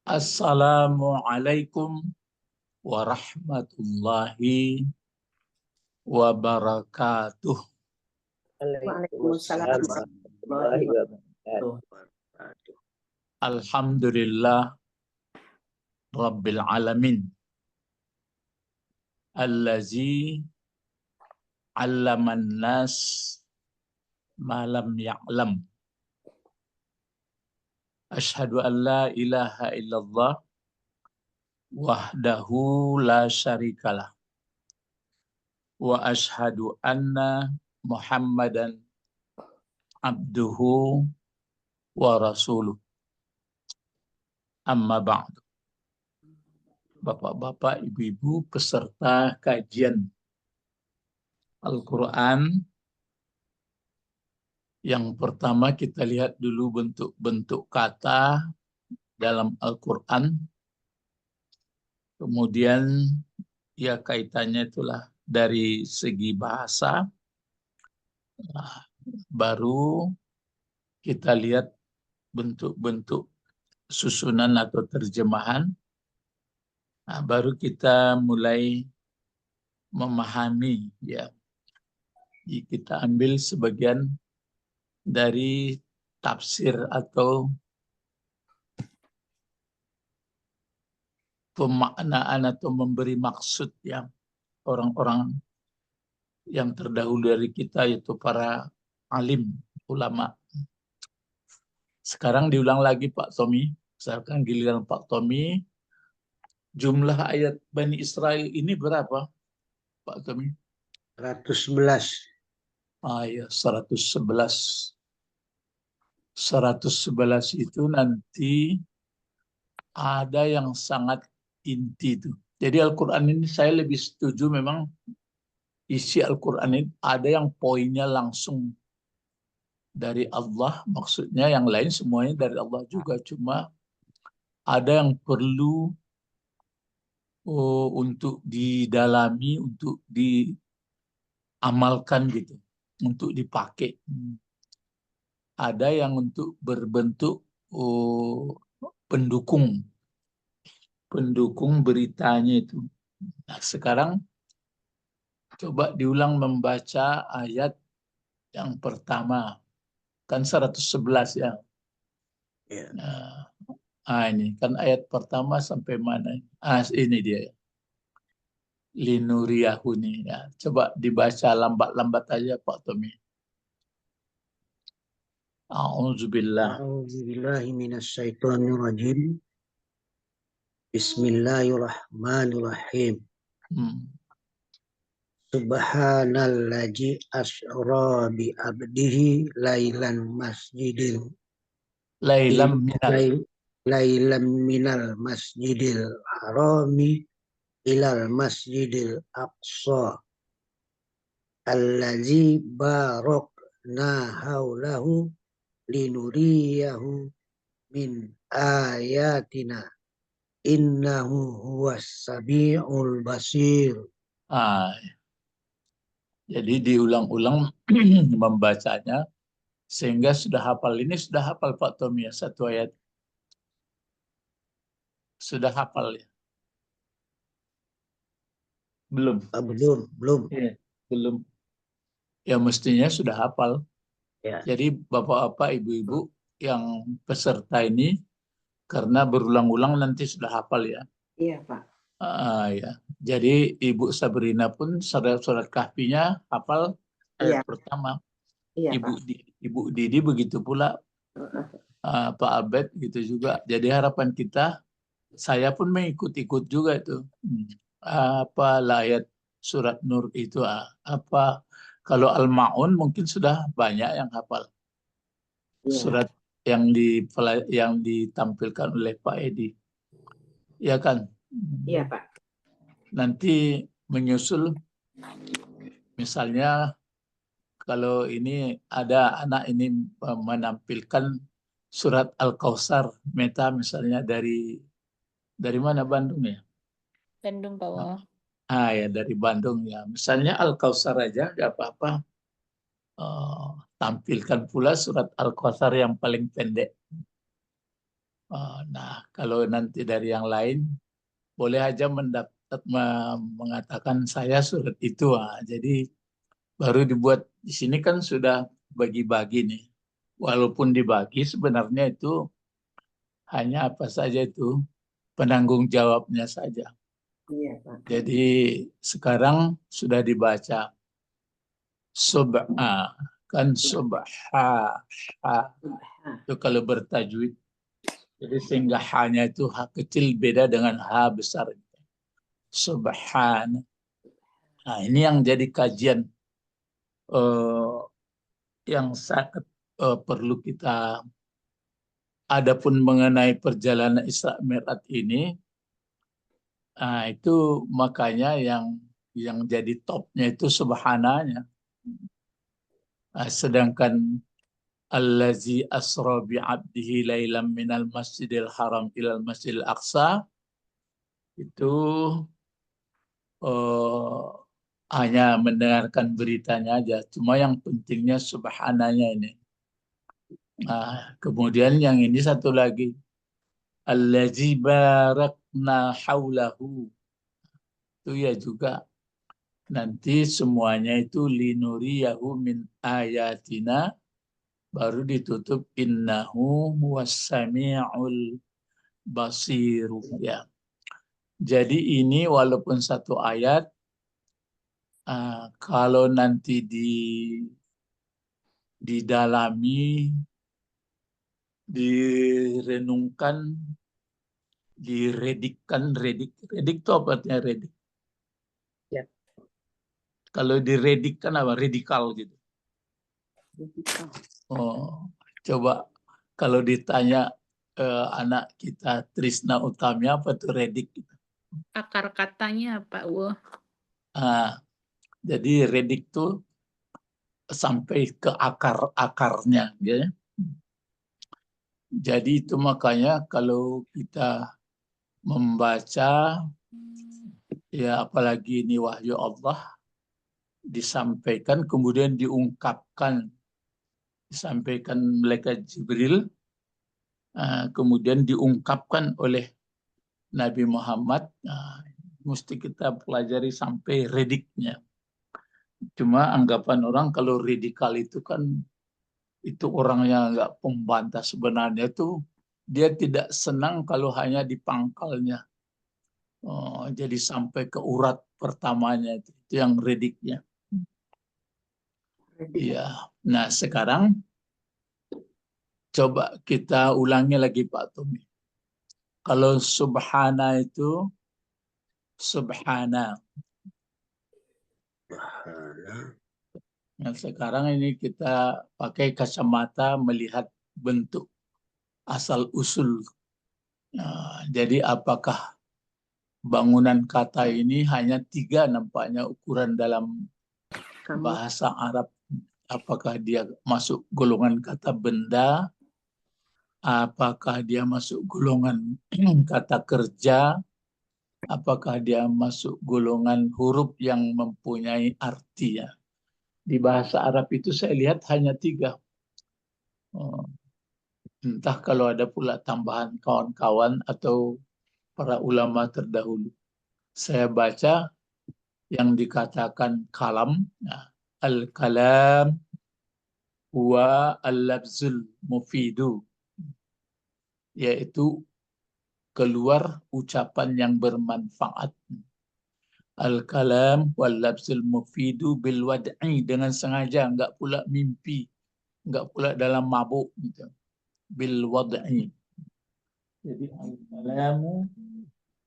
Assalamualaikum warahmatullahi wabarakatuh. Waalaikumsalam warahmatullahi wabarakatuh. Alhamdulillah Rabbil alamin. Allazi 'allaman nas ma lam ya'lam. Asyhadu an la ilaha illallah wahdahu la syarikalah. Wa asyhadu anna Muhammadan abduhu wa rasuluh. Amma ba'du. Bapak-bapak, ibu-ibu peserta kajian Al-Quran. Yang pertama kita lihat dulu bentuk-bentuk kata dalam Al-Quran. Kemudian ya kaitannya itulah dari segi bahasa. Nah, baru kita lihat bentuk-bentuk susunan atau terjemahan. Nah, baru kita mulai memahami ya. Kita ambil sebagian dari tafsir atau pemaknaan atau memberi maksud yang orang-orang yang terdahulu dari kita, yaitu para alim, ulama. Sekarang diulang lagi Pak Tommy. Misalkan giliran Pak Tommy, jumlah ayat Bani Israel ini berapa Pak Tommy? 111. Ya, 111. 111 itu nanti ada yang sangat inti itu. Jadi Al-Quran ini saya lebih setuju memang isi Al-Quran ini ada yang poinnya langsung dari Allah, maksudnya yang lain semuanya dari Allah juga, cuma ada yang perlu untuk didalami, untuk diamalkan gitu, untuk dipakai. Ada yang untuk berbentuk pendukung beritanya itu. Nah, sekarang coba diulang membaca ayat yang pertama. Kan 111 ya. Ya. Ini kan ayat pertama sampai mana? Ini dia. Linuriyahuni ya. Coba dibaca lambat-lambat aja Pak Tommy. A'udzubillah. A'udzubillahi minasyaitonirrajim. Bismillahirrahmanirrahim. Subhanalladzi asra bi abdihi lailan masjidil lailam minal masjidil harami ilal masjidil aqsa allazi barakna haulahu linuriyahu min ayatina innahu huwas samiul basir. Jadi diulang-ulang membacanya sehingga sudah hafal. Ini sudah hafal Pak Tommy ya, satu ayat. Sudah hafal ya? Belum. Belum. Ya, belum. Ya mestinya sudah hafal. Ya. Jadi bapak-bapak, ibu-ibu yang peserta ini karena berulang-ulang nanti sudah hafal ya. Iya Pak. Ya. Jadi Ibu Sabrina pun surat Kahfinya hafal ayat pertama. Iya, Ibu Didi begitu pula. Pak Abed gitu juga. Jadi harapan kita, saya pun mengikut-ikut juga itu. Apa ayat surat Nur itu apa? Kalau Al-Ma'un mungkin sudah banyak yang hafal. Surat yang ditampilkan oleh Pak Edi. Ya kan? Iya, Pak. Nanti menyusul misalnya kalau ini ada anak ini menampilkan surat Al-Kautsar meta misalnya dari mana, Bandung ya? Bandung, Pak Wah. Ya dari Bandung ya. Misalnya Al-Kautsar aja nggak apa-apa. Tampilkan pula surat Al-Kautsar yang paling pendek. Nah, kalau nanti dari yang lain, boleh aja mengatakan saya surat itu. Jadi baru dibuat di sini kan sudah bagi-bagi nih. Walaupun dibagi sebenarnya itu hanya apa saja itu penanggung jawabnya saja. Iya, Pak. Jadi sekarang sudah dibaca kan itu kalau bertajwid. Jadi sehingga hanya itu H kecil beda dengan H besar. Subhan. Nah, ini yang jadi kajian yang sangat perlu kita. Adapun mengenai perjalanan Isra Mi'raj ini, itu makanya yang jadi topnya itu subhananya. Sedangkan allazi asra bi'abdihi lailam minal masjidil haram ilal masjidil aqsa itu hanya mendengarkan beritanya aja. Cuma yang pentingnya subhananya ini. Kemudian yang ini satu lagi. Allazi barakna haulahu. Itu ya juga nanti semuanya itu linuriyahu min ayatina baru ditutup innahu huwassami'ul basiru ya. Jadi ini walaupun satu ayat kalau nanti didalami, direnungkan, redik itu apa artinya redik? Ya. Kalau diredikkan apa? Radikal gitu. Radikal. Coba kalau ditanya anak kita Trisna Utami apa tuh redik? Akar katanya apa, Wah? Jadi redik tuh sampai ke akar-akarnya, ya. Jadi itu makanya kalau kita membaca, ya apalagi ini wahyu Allah, disampaikan kemudian disampaikan malaikat Jibril, kemudian diungkapkan oleh Nabi Muhammad, mesti kita pelajari sampai rediknya. Cuma anggapan orang kalau radikal itu kan itu orang yang nggak pembantah, sebenarnya itu dia tidak senang kalau hanya di pangkalnya. Jadi sampai ke urat pertamanya itu yang rediknya. Iya. Nah sekarang coba kita ulangi lagi Pak Tommy. Kalau subhana itu subhana. Nah, sekarang ini kita pakai kacamata melihat bentuk asal usul. Jadi apakah bangunan kata ini hanya 3 nampaknya ukuran dalam bahasa Arab. Apakah dia masuk golongan kata benda, apakah dia masuk golongan kata kerja, apakah dia masuk golongan huruf yang mempunyai arti ya. Di bahasa Arab itu saya lihat hanya 3. Entah kalau ada pula tambahan kawan-kawan atau para ulama terdahulu. Saya baca yang dikatakan kalam, al-kalam huwa al-labzul mufidu, yaitu keluar ucapan yang bermanfaat. Al-kalam wal-labzul mufidu bil wad'i, dengan sengaja, enggak pula mimpi, enggak pula dalam mabuk gitu. Bil wad'i. Jadi al-kalamu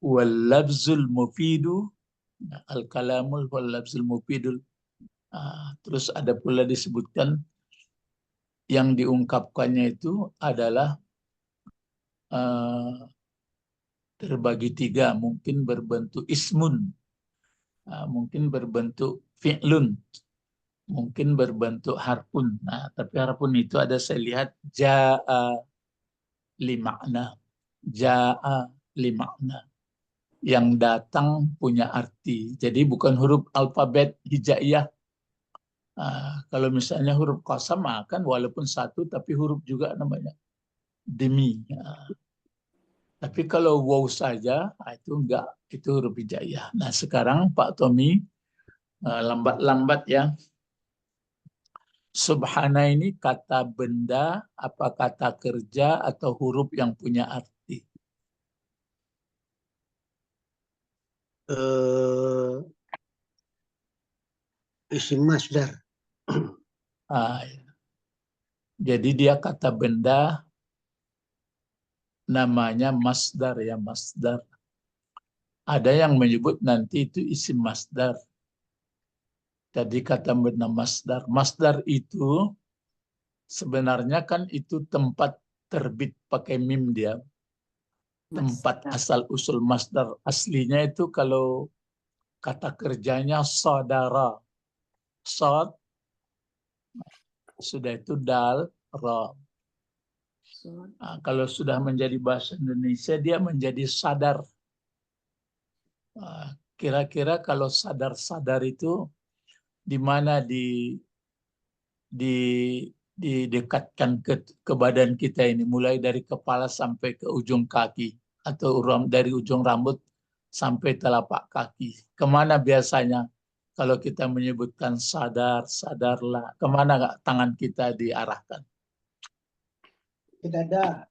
wal-labzul mufidu, al-kalamul wal-labzul mufidul. Terus ada pula disebutkan yang diungkapkannya itu adalah terbagi 3, mungkin berbentuk ismun, mungkin berbentuk fi'lun, mungkin berbentuk harfun. Tapi harfun itu ada saya lihat ja'a limakna, ja'a limakna, yang datang punya arti. Jadi bukan huruf alfabet hijaiyah. Kalau misalnya huruf qasam kan walaupun 1 tapi huruf juga namanya demi. Tapi kalau wow saja, itu enggak, itu huruf hijaiyah. Nah sekarang Pak Tommy, lambat-lambat ya. Subhana ini kata benda, apa kata kerja, atau huruf yang punya arti? Isim masdar. Ah, ya. Jadi dia kata benda, namanya masdar ya, masdar. Ada yang menyebut nanti itu isim masdar. Tadi kata benda masdar. Masdar itu sebenarnya kan itu tempat terbit pakai mim dia. Tempat Masdar. asal usul masdar aslinya itu kalau kata kerjanya saudara. Sod, sudah itu dal, ra. So, Nah, kalau sudah menjadi bahasa Indonesia dia menjadi sadar. Kira-kira kalau sadar-sadar itu di mana di didekatkan ke badan kita ini, mulai dari kepala sampai ke ujung kaki atau dari ujung rambut sampai telapak kaki. Kemana biasanya kalau kita menyebutkan sadar, sadarlah, kemana nggak tangan kita diarahkan? Tidak ada.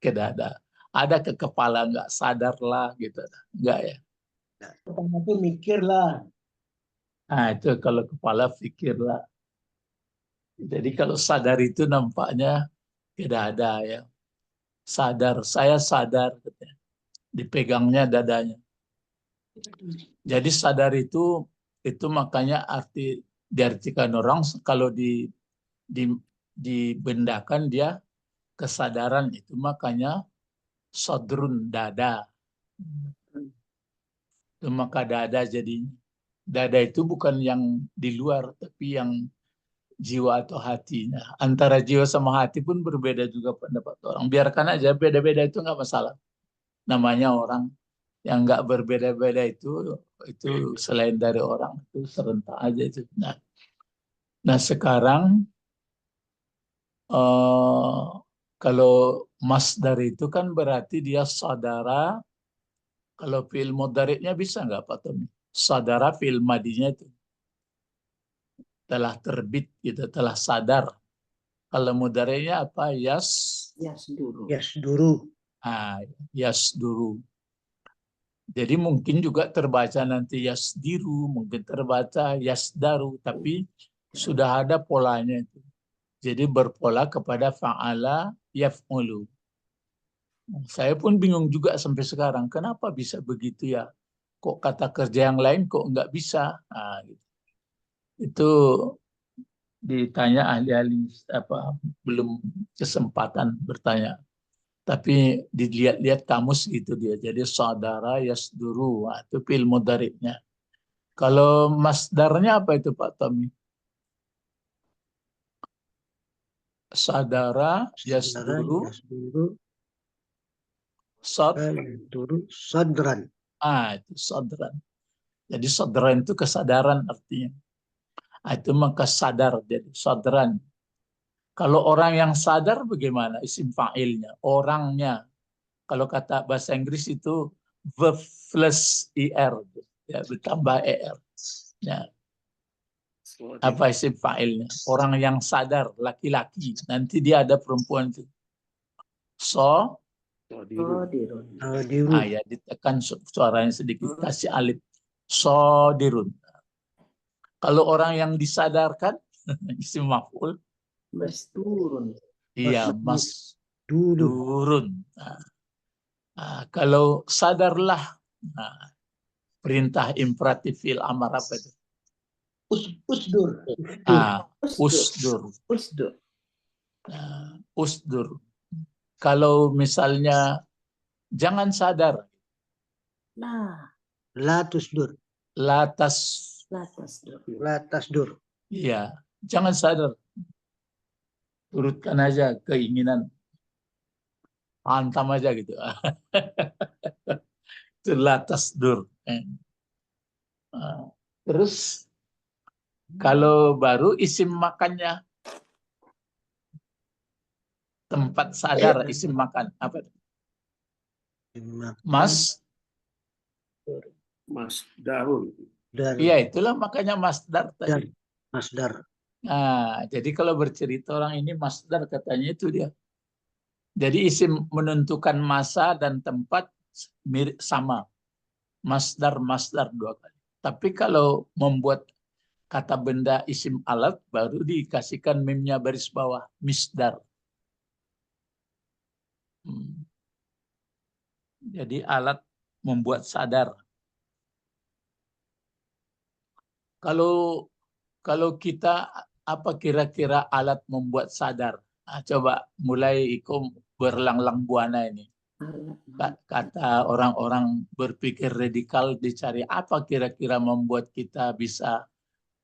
Ke dada. Ada ke kepala, nggak sadarlah gitu. Nggak ya? Pertama itu mikirlah. Itu kalau kepala pikirlah. Jadi kalau sadar itu nampaknya tidak ada ya. Sadar, saya sadar. Dipegangnya dadanya. Jadi sadar itu makanya diartikan orang kalau dibendakan dia kesadaran itu makanya sodrun dada. Itu maka dada jadi dada itu bukan yang di luar tapi yang jiwa atau hatinya. Antara jiwa sama hati pun berbeda juga pendapat orang. Biarkan aja beda-beda itu nggak masalah. Namanya orang yang nggak berbeda-beda itu selain dari orang itu serentak aja itu. Nah sekarang kalau masdar itu kan berarti dia saudara. Kalau fi'il mudhari'nya bisa nggak Pak Tommy? Saudara fi'il madinya itu telah terbit gitu, telah sadar. Kalau mudhari'nya apa? Yasduru. Yasduru. Yasduru. Jadi mungkin juga terbaca nanti yasdiru, mungkin terbaca yasdaru, tapi sudah ada polanya itu. Jadi berpola kepada fa'ala yaf'ulu. Saya pun bingung juga sampai sekarang, kenapa bisa begitu ya? Kok kata kerja yang lain kok nggak bisa? Gitu. Itu ditanya ahli-ahli belum kesempatan bertanya. Tapi dilihat-lihat kamus gitu dia. Jadi saudara yasduru, itu fi'il mudhari'nya. Kalau masdarnya apa itu Pak Tommy? Sadara yasduru Yasduru. sad. Yasduru sadran. Itu sadran. Jadi sadran itu kesadaran artinya. Itu maka sadar jadi sadran. Kalau orang yang sadar bagaimana isim fa'ilnya? Orangnya. Kalau kata bahasa Inggris itu verb plus er, ya ditambah er. Ya. Apa isim fa'ilnya? Orang yang sadar, laki-laki. Nanti dia ada perempuan itu. Sodirun. Ya ditekan suaranya sedikit, kasih alif. Sodirun. Kalau orang yang disadarkan, isim maf'ul. Masdurun. Iya, mas durun. Kalau sadarlah, perintah imperatif fil amar apa itu? Usdur. Usdur. Usdur. Usdur. Kalau misalnya jangan sadar, Latusdur. Latasdur. Iya, jangan sadar. Turutkan aja keinginan. Hantam aja gitu. Itu latasdur. Terus kalau baru isim makannya, tempat sadar isim makan apa? Dimakan Mas, Masdarun. dan iya itulah makanya masdar tadi. masdar. Nah, jadi kalau bercerita orang ini masdar katanya itu dia. Jadi isim menentukan masa dan tempat mirip sama. Masdar dua kali. Tapi kalau membuat kata benda isim alat baru dikasihkan mimnya baris bawah misdar. Jadi alat membuat sadar. Kalau kita apa kira-kira alat membuat sadar? Nah, coba mulai Iko berlang-lang buana ini. Kata orang-orang berpikir radikal dicari apa kira-kira membuat kita bisa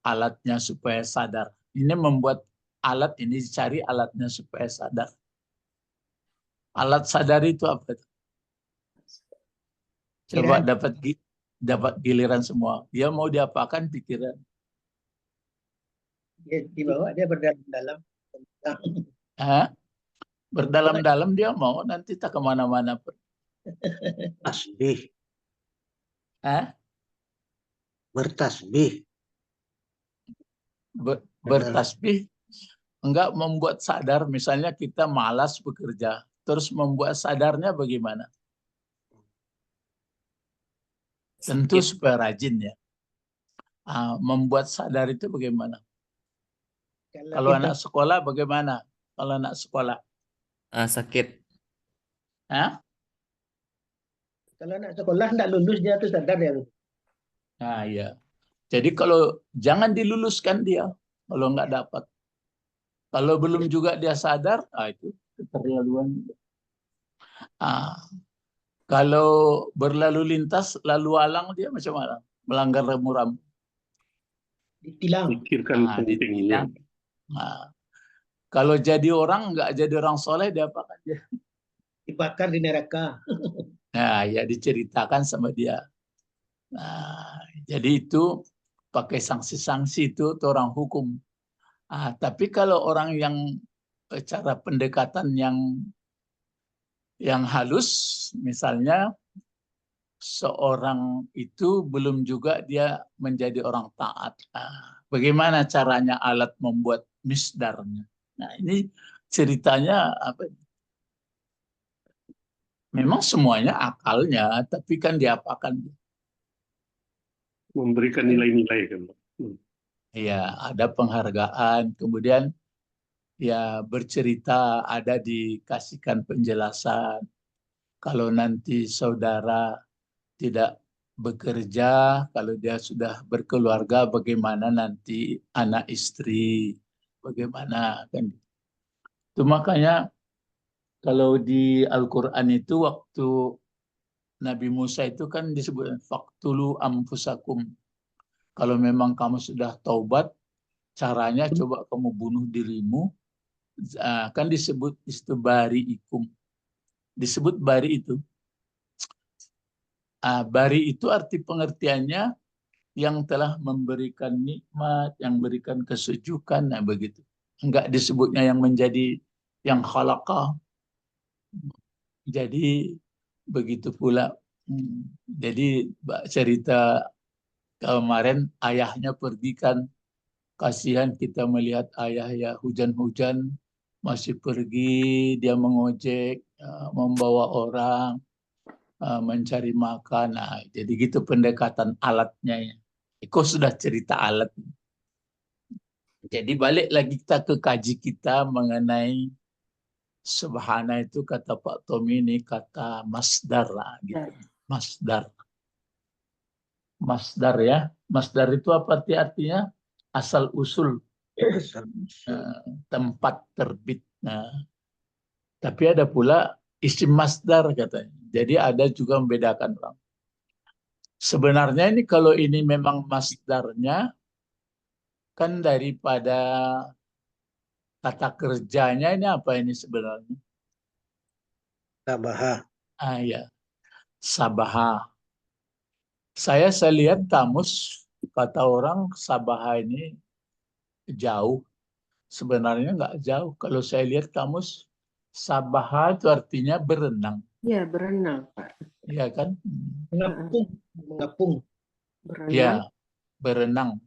alatnya supaya sadar. Ini membuat alat ini dicari alatnya supaya sadar. Alat sadar itu apa? Coba dapat giliran semua. Dia mau diapakan pikiran? Dibawa dia berdalam-dalam. Hah? Berdalam-dalam dia mau nanti tak kemana-mana. Tasbih. Hah? Bertasbih. Bertasbih enggak membuat sadar. Misalnya kita malas bekerja, terus membuat sadarnya bagaimana? Tentu supaya rajin ya. Membuat sadar itu bagaimana? Kalau anak sekolah bagaimana? Kalau anak sekolah? Sakit. Hah? Kalau anak sekolah tidak lulus dia tuh sadar ya. Nah, ya. Jadi kalau jangan diluluskan dia kalau nggak dapat. Kalau belum juga dia sadar, itu keterlaluan. Kalau berlalu lintas, lalu alang dia macam mana? Melanggar rambu-rambu. Ditilang. Pikirkan pentingnya. Ditilang. Kalau jadi orang, nggak jadi orang soleh, dia apakan dia? Dibakar di neraka. Nah, ya diceritakan sama dia. Nah, jadi itu pakai sanksi-sanksi itu orang hukum. Tapi kalau orang yang cara pendekatan yang halus, misalnya seorang itu belum juga dia menjadi orang taat. Bagaimana caranya alat membuat misdarnya? Nah, ini ceritanya apa? Memang semuanya akalnya, tapi kan diapakan? Memberikan nilai-nilai kan. Ya, ada penghargaan, kemudian ya bercerita, ada dikasihkan penjelasan. Kalau nanti saudara tidak bekerja, kalau dia sudah berkeluarga, bagaimana nanti anak istri, bagaimana kan? Itu makanya kalau di Al-Quran itu waktu Nabi Musa itu kan disebut faktulu amfusakum. Kalau memang kamu sudah taubat, caranya coba kamu bunuh dirimu. Kan disebut bari-ikum. Disebut bari itu. Bari itu arti pengertiannya yang telah memberikan nikmat, yang memberikan kesejukan, nah begitu. Enggak disebutnya yang menjadi yang khalaqah. Jadi begitu pula. Jadi cerita kemarin ayahnya pergi kan, kasihan kita melihat ayah ya hujan-hujan masih pergi, dia mengojek, membawa orang, mencari makan. Nah, jadi gitu pendekatan alatnya ya. Iko sudah cerita alat. Jadi balik lagi kita ke kaji kita mengenai subhana itu kata Pak Tommy ini kata masdar lah gitu. Masdar. Masdar ya. Masdar itu apa artinya? Asal usul. Tempat terbit. Nah, tapi ada pula isim masdar katanya. Jadi ada juga membedakan orang. Sebenarnya ini kalau ini memang masdarnya kan daripada kata kerjanya ini apa ini sebenarnya? Sabaha. Ya. Sabaha. Saya lihat kamus, kata orang sabaha ini jauh. Sebenarnya nggak jauh. Kalau saya lihat kamus, sabaha itu artinya berenang. Ya, berenang, Pak. ya kan? Mengapung. Berenang. Ya, berenang.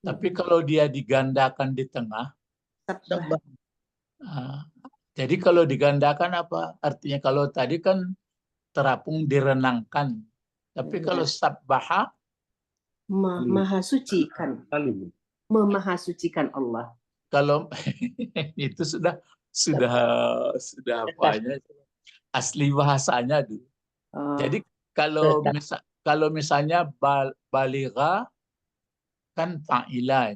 Tapi kalau dia digandakan di tengah, Sabbah. jadi kalau digandakan apa? Artinya kalau tadi kan terapung direnangkan. Tapi kalau sabbaha, Maha suci kan. Salim. Memahasucikan Allah. kalau itu sudah apanya asli bahasanya dulu. Oh, Jadi kalau misalnya baligha kan fa'ila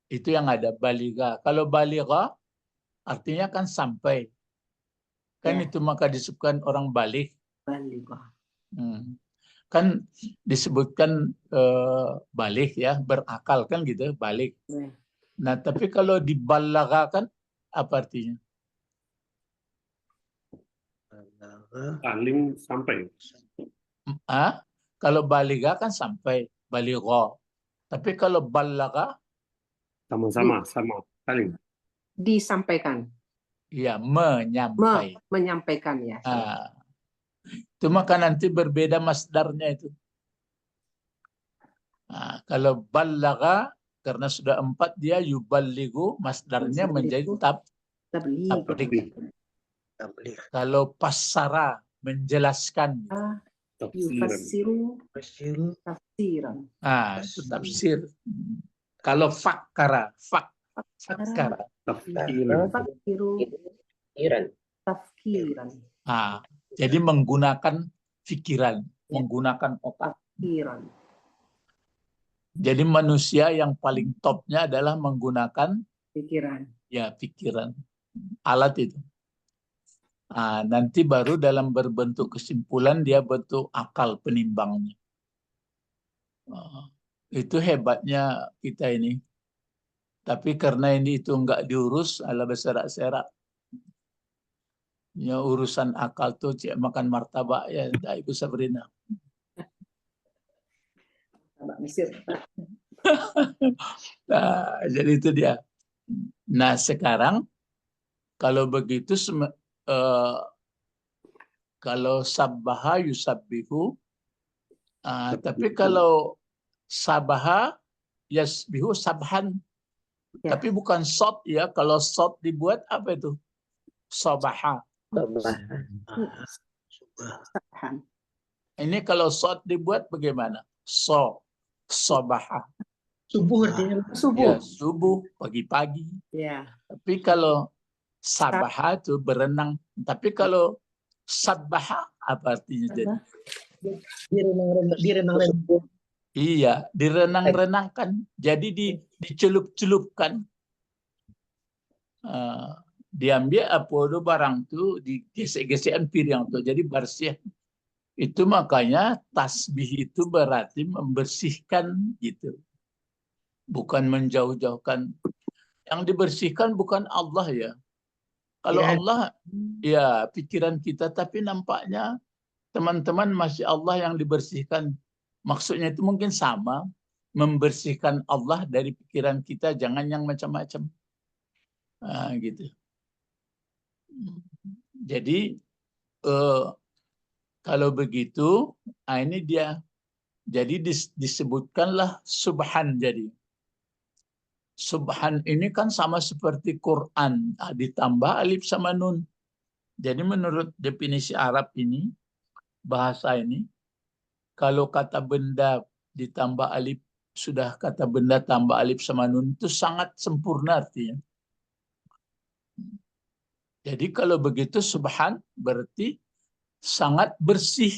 itu yang ada baligha. Kalau baligha artinya kan sampai. Kan Ya. itu maka disebutkan orang balik. balighah. Kan disebutkan balik ya, berakal kan gitu, balik. Ya. Nah, tapi kalau dibalagha kan apa artinya? Salim sampai. Kalau baligha kan sampai, baligha. Tapi kalau balagha Sama-sama, sama. Salim. Disampaikan. ya menyampai. Menyampaikan ya. Itu maka nanti berbeda masdarnya itu. Kalau balagha karena sudah 4 dia yuballighu, masdarnya menjadi tabligh. Kalau passara menjelaskan. Yufassiru tafsiran. Itu tafsir. Kalau fakkara, fakkara. Yufassiru tafkiran. Jadi menggunakan pikiran, menggunakan otak. Tafkiran. Jadi manusia yang paling topnya adalah menggunakan Pikiran. ya pikiran, alat itu. Nanti baru dalam berbentuk kesimpulan dia bentuk akal penimbangnya. Itu hebatnya kita ini. Tapi karena ini itu enggak diurus, ala berserak-serak. Ya, urusan akal tuh cek makan martabak ya, Ibu Sabrina. Mesir. Jadi itu dia. Nah sekarang kalau begitu kalau sabbaha yusabbihu, tapi kalau sabaha yasbihu sabhan, tapi bukan sod ya. Kalau sod dibuat apa itu? Sabaha. Ini kalau sod dibuat bagaimana? Sabaha. Subuh artinya. Subuh. Ya, subuh, pagi-pagi. Ya. Tapi kalau sabaha itu berenang. Tapi kalau sabbaha apa artinya jadi? Direnang-renang. Iya, direnang-renangkan. Jadi dicelup-celupkan. Diambil apa itu barang itu, digesek-gesekan piring itu. Jadi bersih. Itu makanya tasbih itu berarti membersihkan gitu. Bukan menjauh-jauhkan. Yang dibersihkan bukan Allah ya. Kalau Allah ya pikiran kita, tapi nampaknya teman-teman masih Allah yang dibersihkan. Maksudnya itu mungkin sama, membersihkan Allah dari pikiran kita, jangan yang macam-macam. Gitu. Jadi kalau begitu, ini dia. Jadi disebutkanlah subhan jadi. Subhan ini kan sama seperti Quran, ditambah alif sama nun. Jadi menurut definisi Arab ini, bahasa ini, kalau kata benda ditambah alif, sudah kata benda tambah alif sama nun, itu sangat sempurna artinya. Jadi kalau begitu subhan berarti sangat bersih.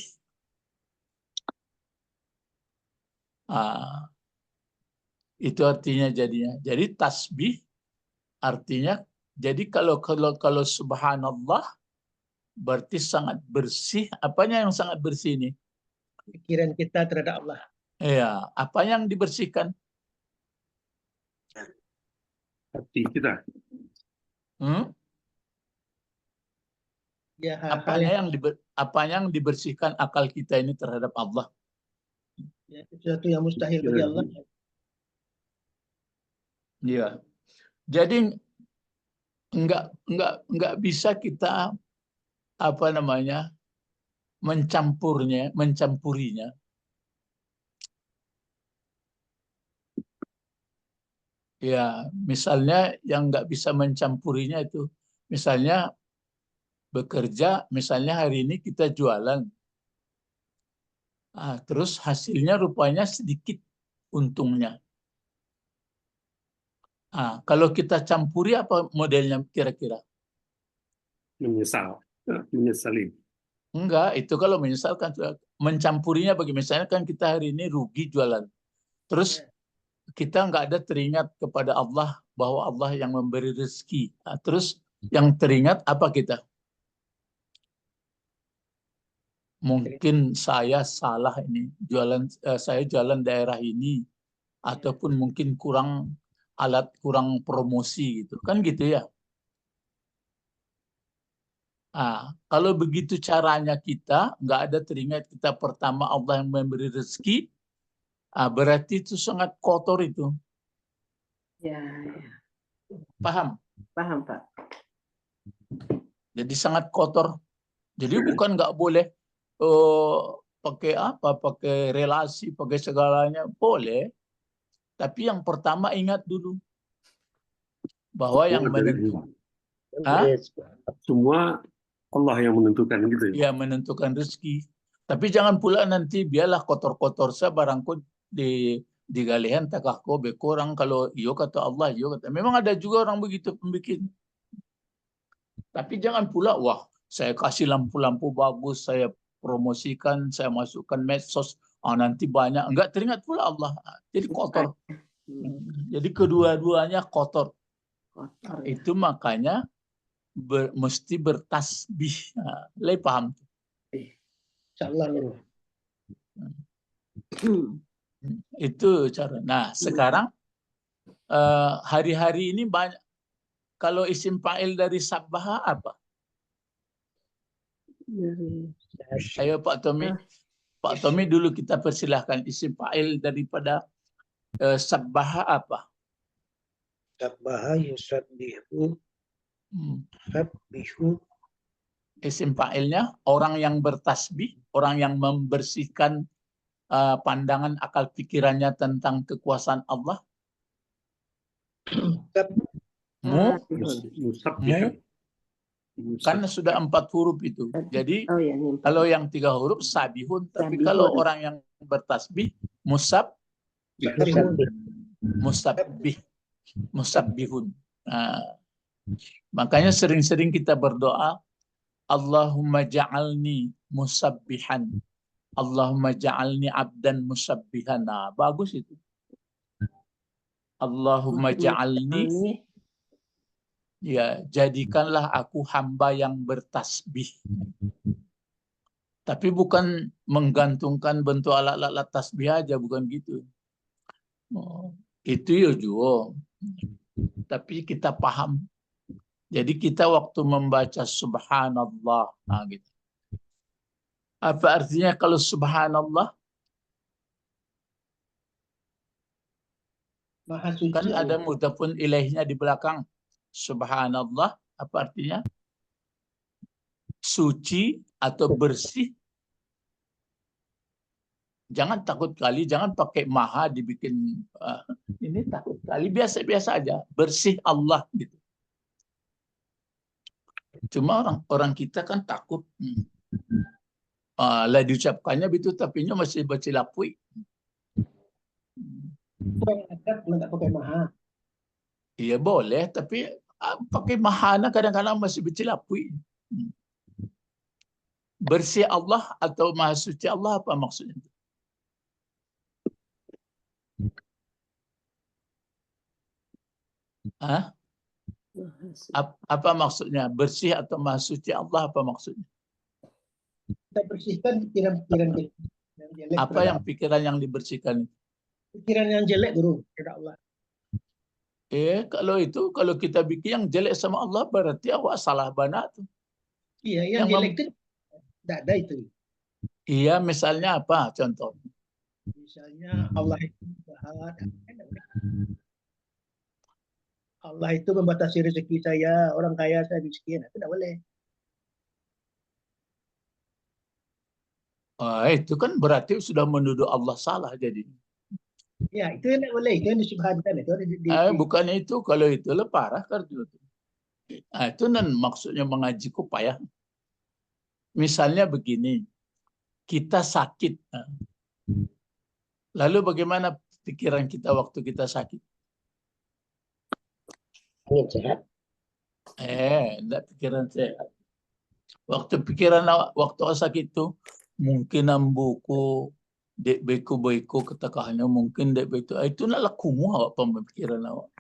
Itu artinya jadinya. Jadi tasbih artinya, jadi kalau subhanallah berarti sangat bersih. Apanya yang sangat bersih ini? Pikiran kita terhadap Allah. Ya, apa yang dibersihkan? Hati kita. Ya, apa yang dibersihkan akal kita ini terhadap Allah? Ya, sesuatu yang mustahil bagi Allah. Iya. Jadi enggak bisa kita mencampurinya. Ya, misalnya yang nggak bisa mencampurinya itu, misalnya bekerja, misalnya hari ini kita jualan, terus hasilnya rupanya sedikit untungnya. Kalau kita campuri apa modelnya kira-kira? Menyesal. Menyesali. Enggak, itu kalau menyesalkan. Mencampurinya bagi misalnya kan kita hari ini rugi jualan. Terus kita nggak ada teringat kepada Allah bahwa Allah yang memberi rezeki. Terus yang teringat apa kita? Mungkin saya salah ini saya jualan daerah ini, ataupun mungkin kurang alat, kurang promosi gitu kan gitu ya. Kalau begitu caranya kita nggak ada teringat kita pertama Allah yang memberi rezeki, berarti itu sangat kotor itu. Ya, Paham? paham Pak. Jadi sangat kotor. Jadi bukan nggak boleh pakai apa, pakai relasi, pakai segalanya, boleh. Tapi yang pertama ingat dulu bahwa yang menentukan, Semua Allah yang menentukan gitu ya. ya menentukan rezeki. Tapi jangan pula nanti biarlah kotor-kotor saya barangku di galian takahko bekorang kalau iyo kata Allah, iyo kata. Memang ada juga orang begitu pembikin. Tapi jangan pula wah saya kasih lampu-lampu bagus, saya promosikan, saya masukkan medsos, nanti banyak. Enggak teringat pula Allah. Jadi kotor. Jadi kedua-duanya kotor. Kotor. Itu makanya mesti bertasbih. Lei paham? Insyaallah. Itu cara. Nah, sekarang hari-hari ini banyak. Kalau isim fa'il dari sabbaha apa? Ayo Pak Tommy. Pak Tommy dulu kita persilahkan isim fa'il daripada sabbaha apa? Sabbaha yusabbihu. Sabbihu. Isim fa'ilnya orang yang bertasbih, orang yang membersihkan pandangan akal pikirannya tentang kekuasaan Allah. Musabbihan. Kan sudah 4 huruf itu. Jadi kalau yang 3 huruf sabihun, tapi kalau orang yang bertasbih musabbihun. Makanya sering-sering kita berdoa, Allahumma ja'alni musabbihan. Allahumma ja'alni abdan musabbihan. Bagus itu. Allahumma ja'alni, ya jadikanlah aku hamba yang bertasbih. Tapi bukan menggantungkan bentuk alat-alat tasbih aja, bukan gitu. Itu ya juga. Tapi kita paham. Jadi kita waktu membaca subhanallah, gitu. Apa artinya kalau subhanallah? Maha suci. Kan ada mudhafun ilaihnya di belakang. Subhanallah, apa artinya? Suci atau bersih. Jangan takut kali, jangan pakai maha dibikin ini takut kali, biasa-biasa aja. Bersih Allah gitu. Cuma orang kita kan takut. Lah diucapkannya begitu, tapi masih bercilapui. Nggak pakai maha. Iya boleh, tapi pakai mahana kadang-kadang masih bercilapui. Bersih Allah atau maha suci Allah apa maksudnya? Apa maksudnya? Bersih atau maha suci Allah apa maksudnya? Kita bersihkan pikiran-pikiran kita. Apa yang pikiran yang dibersihkan? Pikiran yang jelek, Guru, kepada Allah. Kalau kita bikin yang jelek sama Allah berarti awak salah banget tuh. Iya, yang jelek itu tidak ada itu. Iya, misalnya apa contoh? Misalnya Allah itu jahat. Allah itu membatasi rezeki saya, orang kaya saya miskin, itu tidak boleh. Itu kan berarti sudah menuduh Allah salah jadi. Ya, itu yang tidak boleh. Itu yang disubhankan. Itu Bukan itu. Kalau itu parah kan itu. Itu maksudnya mengaji kok payah. Misalnya begini, kita sakit. Lalu bagaimana pikiran kita waktu kita sakit? Ingin sehat. Enggak pikiran sehat. Waktu waktu sakit itu mungkin buku dek beku katakannya mungkin dek beku itu nak lakumu awak pemikiran awak.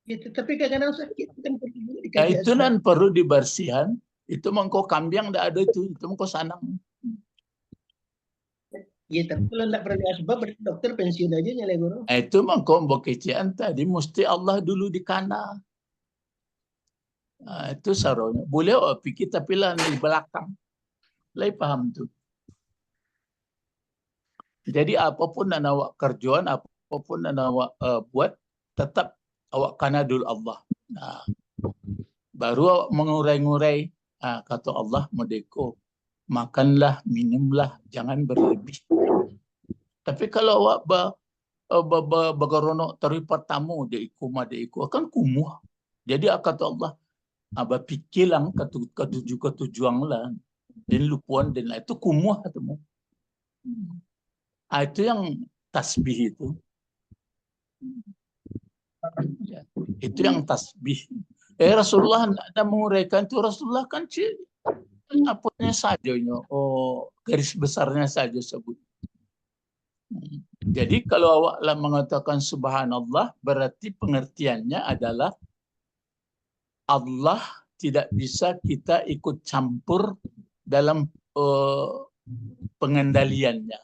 Ya, tapi kadang-kadang sakit kan perlu juga dikaji Itu perlu dibersihan. Itu mengko kambing ndak ada itu mengko sanang. Ya, tapi kalau tidak pernah asbab, berarti dokter pensiun aja nyalai guru. Itu mengko bokecian tadi mesti Allah dulu dikana. Itu saronya. Boleh pikir tapi lah di belakang. Lai paham tuh. Jadi apapun yang awak kerjaan, apapun yang awak buat, tetap awak kana dulu Allah. Nah, baru awak mengurai-ngurai. Kata Allah medeko, makanlah, minumlah, jangan berlebih. Tapi kalau awak bagarono teripat tamu deiku akan kumuh. Jadi kata Allah, aba pikilang ketujuan lah, dan lupuan dan itu kumuh ketemu. Itu yang tasbih itu. Itu yang tasbih. Rasulullah ada menguraikan itu. Rasulullah kan apanya sajanya, garis besarnya saja sebut. Jadi kalau awak mengatakan subhanallah, berarti pengertiannya adalah Allah tidak bisa kita ikut campur dalam pengendaliannya.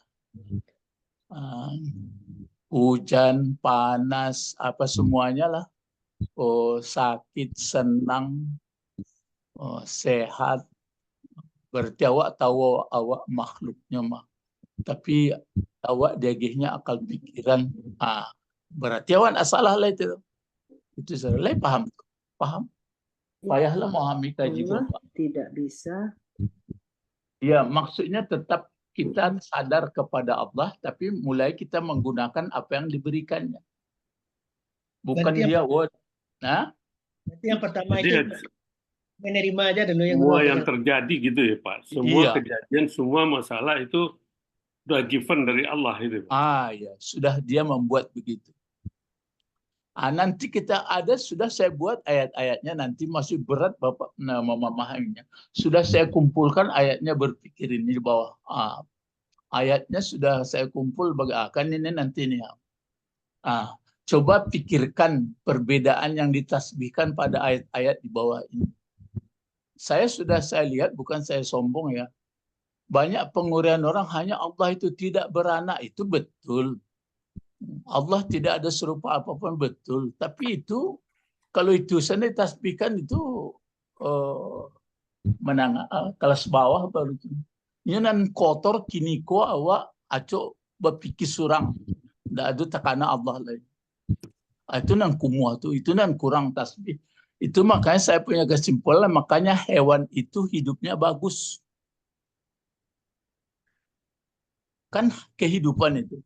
Hujan, panas, apa semuanya lah. Sakit, senang, sehat. Berarti awak tahu awak makhluknya mah. Tapi awak diagihnya akal pikiran. Berarti awak salah lah itu. Itu salah. Paham? Payahlah memahami kaji Allah tidak bisa. Ya, maksudnya tetap kita sadar kepada Allah, tapi mulai kita menggunakan apa yang diberikannya. Bukan Berarti dia Berarti yang pertama Jadi, itu menerima aja dulu yang semua yang terjadi gitu ya Pak. Semua Iya. kejadian, semua masalah itu sudah given dari Allah itu. Ya, sudah dia membuat begitu. Nanti kita sudah saya buat ayat-ayatnya, nanti masih berat Bapak memahaminya. Sudah saya kumpulkan ayatnya, berpikir ini di bawah. Ayatnya sudah saya kumpul, kan ini nanti ini. Coba pikirkan perbedaan yang ditasbihkan pada ayat-ayat di bawah ini. Saya lihat, bukan saya sombong ya. Banyak penguraian orang hanya Allah itu tidak beranak, itu betul. Allah tidak ada serupa apapun, betul. Tapi itu, kalau itu saya tasbihkan itu kelas bawah baru itu. Ini nan kotor kini ko awak acok berpikir surang. Tidak ada takana Allah lagi. Itu nan kumuh tu, itu nan kurang tasbih. Itu makanya saya punya kesimpulan, makanya hewan itu hidupnya bagus. Kan kehidupan itu.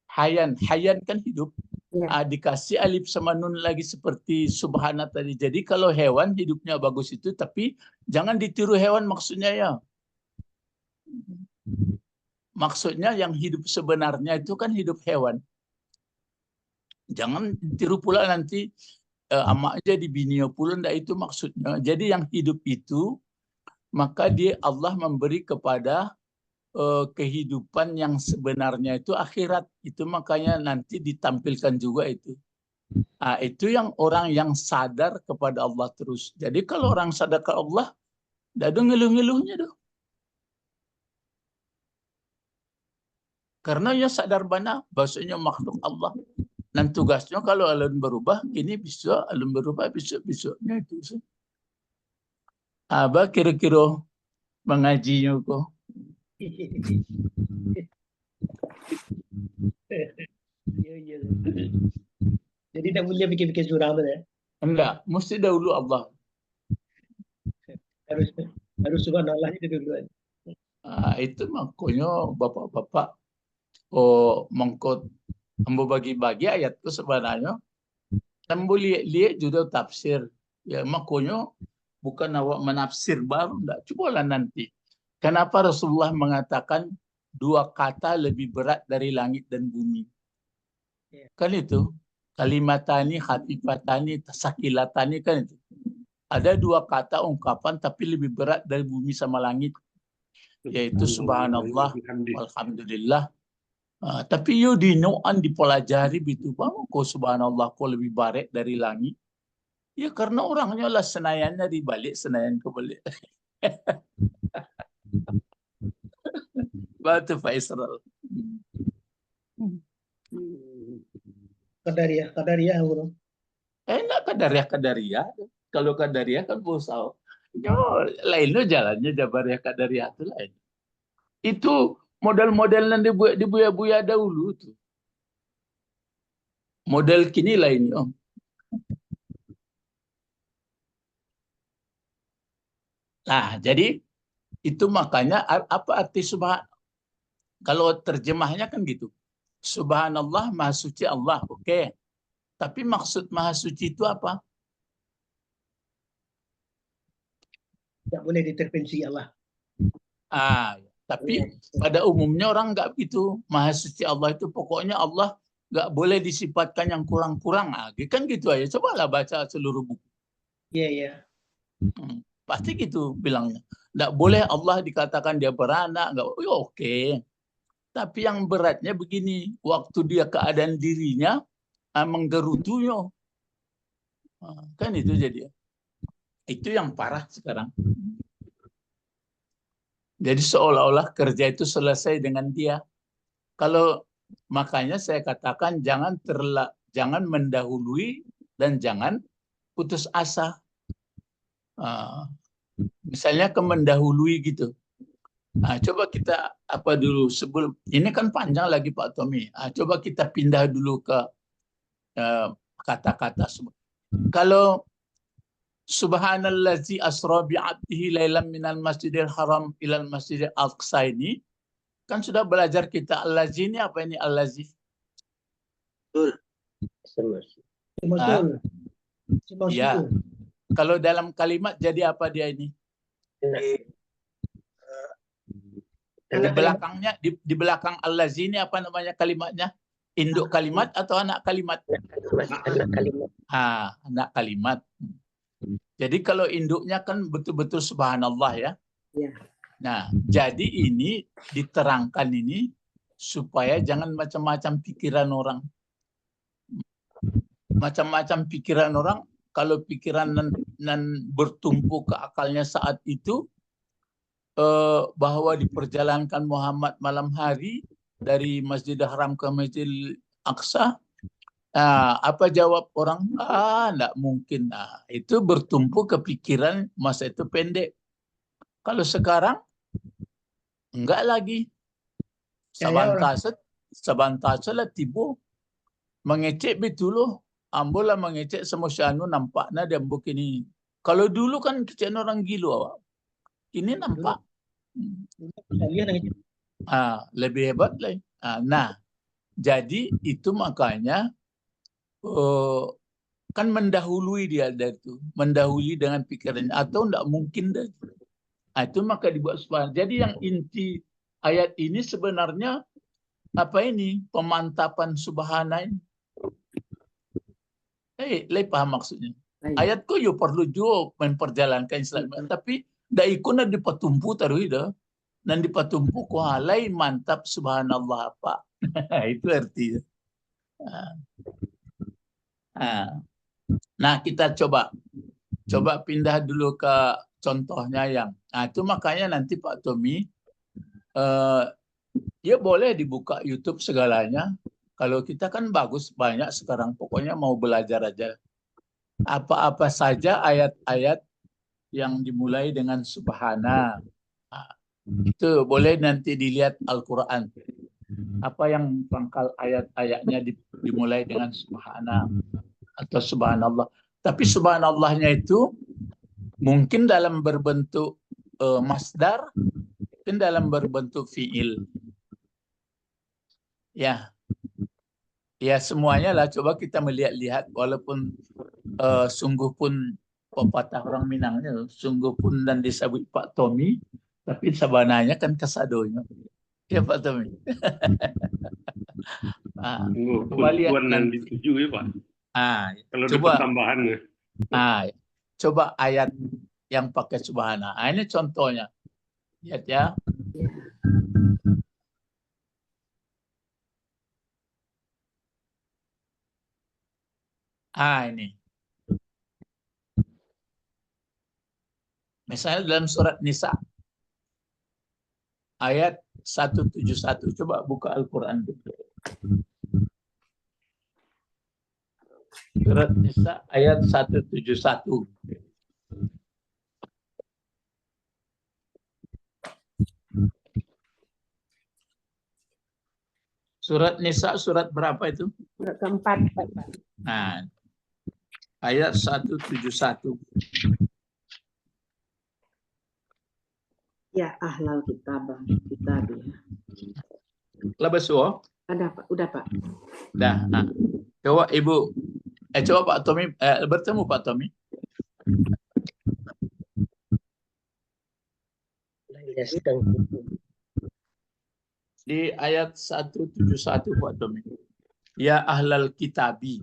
Hayan kan hidup. Ya. Dikasih alif sama nun lagi seperti subhana tadi. Jadi kalau hewan hidupnya bagus itu, tapi jangan ditiru hewan maksudnya ya. Maksudnya yang hidup sebenarnya itu kan hidup hewan. Jangan ditiru pula nanti amak aja di binio pula, enggak itu maksudnya. Jadi yang hidup itu, maka Allah memberi kepada kehidupan yang sebenarnya itu akhirat. Itu makanya nanti ditampilkan juga itu. Itu yang orang yang sadar kepada Allah terus. Jadi kalau orang sadar ke Allah, tidak ada ngeluh-ngeluhnya tuh. Karena ya sadar benar bahasanya makhluk Allah. Dan tugasnya kalau alam berubah, ini bisa, alam berubah besok-besoknya itu. Abah kira-kira mengajinya kok. Jadi tidak boleh pikir-pikir curang ya. Enggak, mesti dahulu Allah. Harus subhanallah itu duluan. Itu makanya bapak-bapak mengkot ambo bagi-bagi ayat itu sebenarnya ambo lihat juga tafsir ya, makanya bukan awak menafsir baru, enggak, cobalah nanti kenapa Rasulullah mengatakan 2 kata lebih berat dari langit dan bumi, kan itu kalimatani khatifatani tasakilatani, kan itu ada 2 kata ungkapan tapi lebih berat dari bumi sama langit, yaitu subhanallah walhamdulillah. Tapi yo dinoan dipelajari bitu bang, kok subhanallah kok lebih baik dari langit. Ya karena orangnya lah senayannya dibalik, senayan kebalik. Batu Faisal. Qadariyah bro. Enak Qadariyah. Kalau Qadariyah kan bosau. Yo, lainnya jalannya Jabariyah Qadariyah itu lain. Itu model-model yang dibuya-buya dahulu tuh. Model kini lain. Nah, jadi itu makanya apa arti subhan? Kalau terjemahnya kan gitu. Subhanallah, maha suci Allah. Oke. Tapi maksud maha suci itu apa? Tidak boleh diintervensi Allah. Tapi pada umumnya orang nggak begitu. Maha suci Allah itu pokoknya Allah nggak boleh disifatkan yang kurang-kurang. Kan gitu aja. Cobalah baca seluruh buku. Iya. Pasti gitu bilangnya. Nggak boleh Allah dikatakan dia beranak. Nggak. Oke. Tapi yang beratnya begini. Waktu dia keadaan dirinya menggerutunya. Kan itu jadi. Itu yang parah sekarang. Jadi seolah-olah kerja itu selesai dengan dia. Kalau makanya saya katakan jangan mendahului dan jangan putus asa. Misalnya mendahului gitu. Coba kita apa dulu sebelum ini kan panjang lagi Pak Tommy. Coba kita pindah dulu ke kata-kata. Kalau Subhanallazi asra bi'abdihi lailan minal masjidil haram ilal masjidil aqsa ini kan sudah belajar kita. Allazi ini apa ini allazi? Ya. Kalau dalam kalimat jadi apa dia ini? Di belakangnya di belakang allazi ini apa namanya kalimatnya? Induk kalimat atau anak kalimat? Anak kalimat. Anak kalimat. Jadi kalau induknya kan betul-betul subhanallah ya. Nah, jadi ini diterangkan ini supaya jangan macam-macam pikiran orang. Macam-macam pikiran orang, kalau pikiran nan bertumpu ke akalnya saat itu bahwa diperjalankan Muhammad malam hari dari Masjidil Haram ke Masjidil Aqsa. Apa jawab orang? Enggak mungkin. Itu bertumpu ke pikiran masa itu pendek. Kalau sekarang enggak lagi. Sabantase lah tibu mengecek betul. Ambola mengecek semua syanu nampaknya dia begini. Kalau dulu kan kecil orang gila awak. Ini nampak. Lebih hebat lagi. Nah, jadi itu makanya kan mendahului dia dari itu, mendahului dengan pikirannya atau tidak mungkin dari itu maka dibuat subhan. Jadi yang inti ayat ini sebenarnya apa ini pemantapan subhana ini. Paham maksudnya? Ayatku yo perlu juga memperjalankan Islam, tapi dah ikutnya di patumpu taruh ida dan di patumpu ko halai mantap subhanallah apa. Itu artinya. Nah, kita coba pindah dulu ke contohnya yang. Itu makanya nanti Pak Tommy ya boleh dibuka YouTube segalanya. Kalau kita kan bagus banyak sekarang, pokoknya mau belajar aja. Apa-apa saja ayat-ayat yang dimulai dengan subhana. Itu boleh nanti dilihat Al-Quran. Apa yang pangkal ayat-ayatnya dimulai dengan subhana atau subhanallah. Tapi subhanallahnya itu mungkin dalam berbentuk masdar, kan dalam berbentuk fiil. Ya, ya semuanya lah. Coba kita melihat-lihat, walaupun sungguh pun pepatah orang Minangnya, sungguh pun dan disebut Pak Tommy, tapi sabananya kan kasadonya. Ya Pak Tommy. Coba lihat Pun yang nanti. disetujui Pak. Kalau Coba ada tambahannya. Coba ayat yang pakai subhana. Ini contohnya. Lihat ya. Ini. Misalnya dalam surat Nisa ayat 171. Coba buka Al-Quran. Surat Nisa ayat 171. Surat Nisa surat berapa itu? Surat keempat, Pak. Ayat 171. Ya ahlal kitab ya. Labas Ada Pak, udah Pak. Dah. Coba Ibu, coba Pak Tommy, bertemu Pak Tommy. Di ayat 171 Pak Tommy. Ya ahlal kitabi.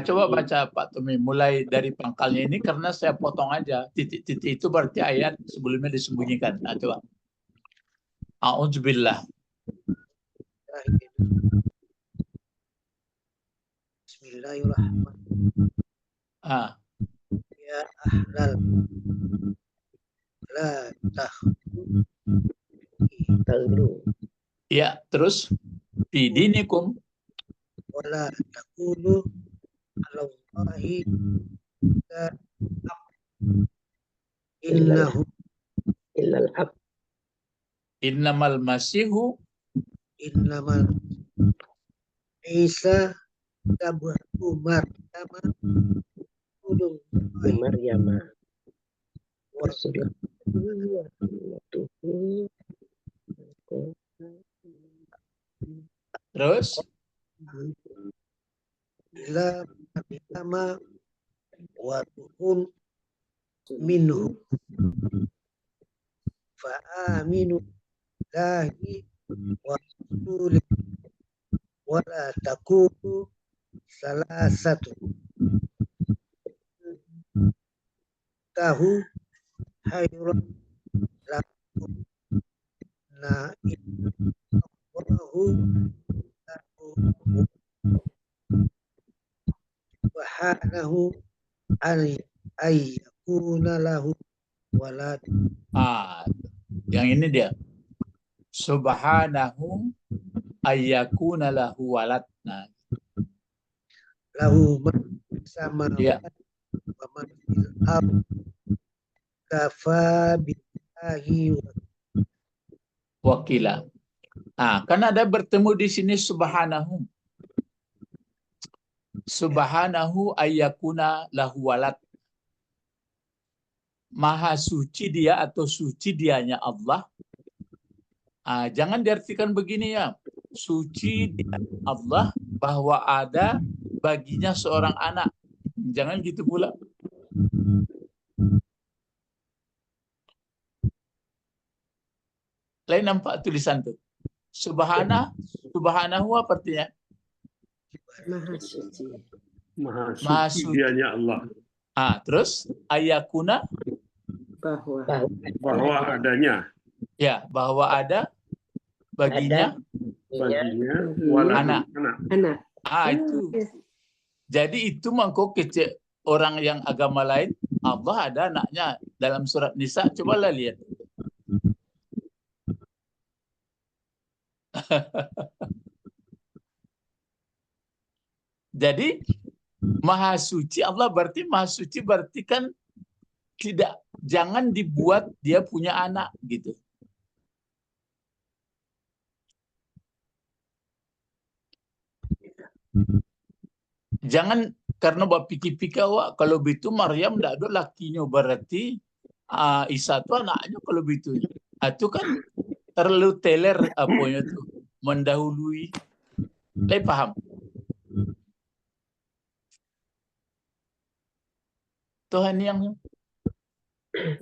Coba baca Pak Tommy, mulai dari pangkalnya ini karena saya potong aja. Titik-titik itu berarti ayat sebelumnya disembunyikan. Coba. A'udzubillah. Bismillahirrahmanirrahim. Ya ahlal la takhlu. Ya, terus bidinikum Wala takulu alallahi innahu Illal haq. innamal masihu innamal Isa tabatu Maryama Maryam. Rasulullah. terus Ila Maryama wa ruhun minhu fa'aminu billahi wa rasulih wa la takunu salasatu tahu hayran lakum na innahu subhanahu ayyakuna lahu walad. Yang ini dia. Subhanahu ayyakuna lahu walad. Lahu man sama Ya. wa man fil ard kafa billahi Wakila. Kan ada bertemu di sini subhanahu. Subhanahu ayyakuna lahu walad. Maha suci dia atau suci dianya Allah. Jangan diartikan begini ya. Suci dia Allah bahwa ada baginya seorang anak. Jangan gitu pula. Lain nampak tulisan tuh. Subhanahu apa artinya? Maha suci. Maha suci dianya Allah. Terus ayakuna Bahwa adanya. Ya, bahwa ada baginya anak. Itu. Jadi itu mangkok kecil orang yang agama lain, Allah ada anaknya dalam surat Nisa, cobalah lihat. Jadi maha suci Allah berarti maha suci berarti kan jangan dibuat dia punya anak gitu. Jangan karena bawa pikir-pikir kalau begitu Maryam tidak ada lakinya berarti Isa itu anaknya kalau begitu. Itu kan terlalu teler apanya tuh, mendahului. Saya paham. Tuhan yang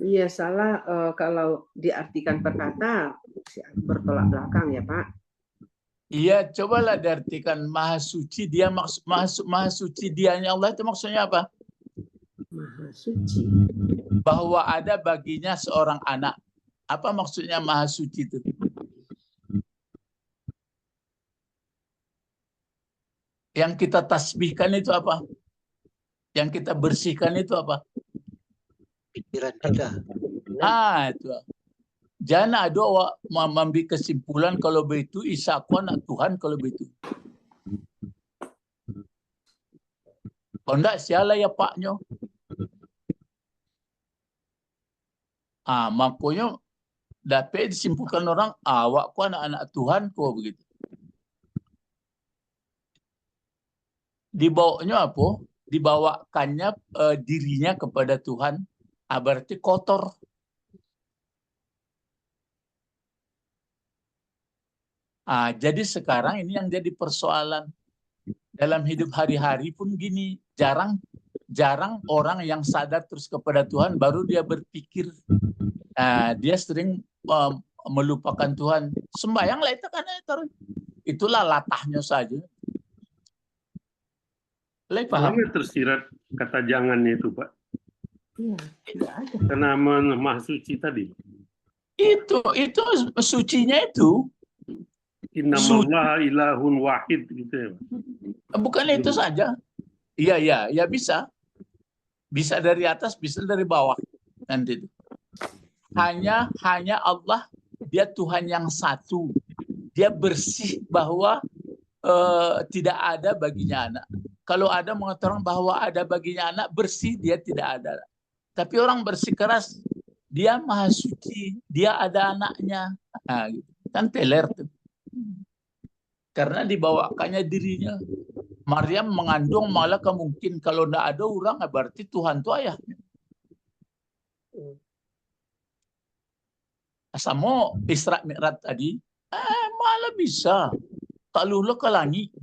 Iya, salah kalau diartikan perkata bertolak belakang ya, Pak. iya, cobalah diartikan maha suci. Dia maksud maha suci dianya Allah itu maksudnya apa? Maha suci. Bahwa ada baginya seorang anak. Apa maksudnya maha suci itu? Yang kita tasbihkan itu apa? Yang kita bersihkan itu apa? Pikiran kita. Itu. Jangan ada awak mengambil kesimpulan kalau begitu Isa aku anak Tuhan kalau begitu. Kalau enggak sialah ya paknya. Makanya dapat disimpulkan orang awak ku anak-anak Tuhan kok begitu. Dibawanya apa? Dibawakannya dirinya kepada Tuhan. Berarti kotor. Jadi sekarang ini yang jadi persoalan dalam hidup hari-hari pun gini, jarang orang yang sadar terus kepada Tuhan baru dia berpikir. Dia sering melupakan Tuhan. Sembahyang lah itu kan itulah latahnya saja. Paham? Mana tersirat kata jangannya itu, Pak? Iya, tidak ada. Karena maha suci tadi. Itu sucinya itu. Innamallaha ilahun wahid gitu ya, Pak. Bukan itu saja. Iya bisa. Bisa dari atas, bisa dari bawah. Nanti itu. Hanya Allah, dia Tuhan yang satu. Dia bersih bahwa tidak ada baginya anak. Kalau ada mengatakan bahwa ada baginya anak, bersih, dia tidak ada. Tapi orang bersikeras, dia maha suci, dia ada anaknya. Gitu. Kan teler tuh. Karena dibawakannya dirinya. Maryam mengandung malah mungkin kalau tidak ada orang, berarti Tuhan itu ayahnya. Sama Isra Mi'raj tadi, malah bisa. Kalau lo ke langit.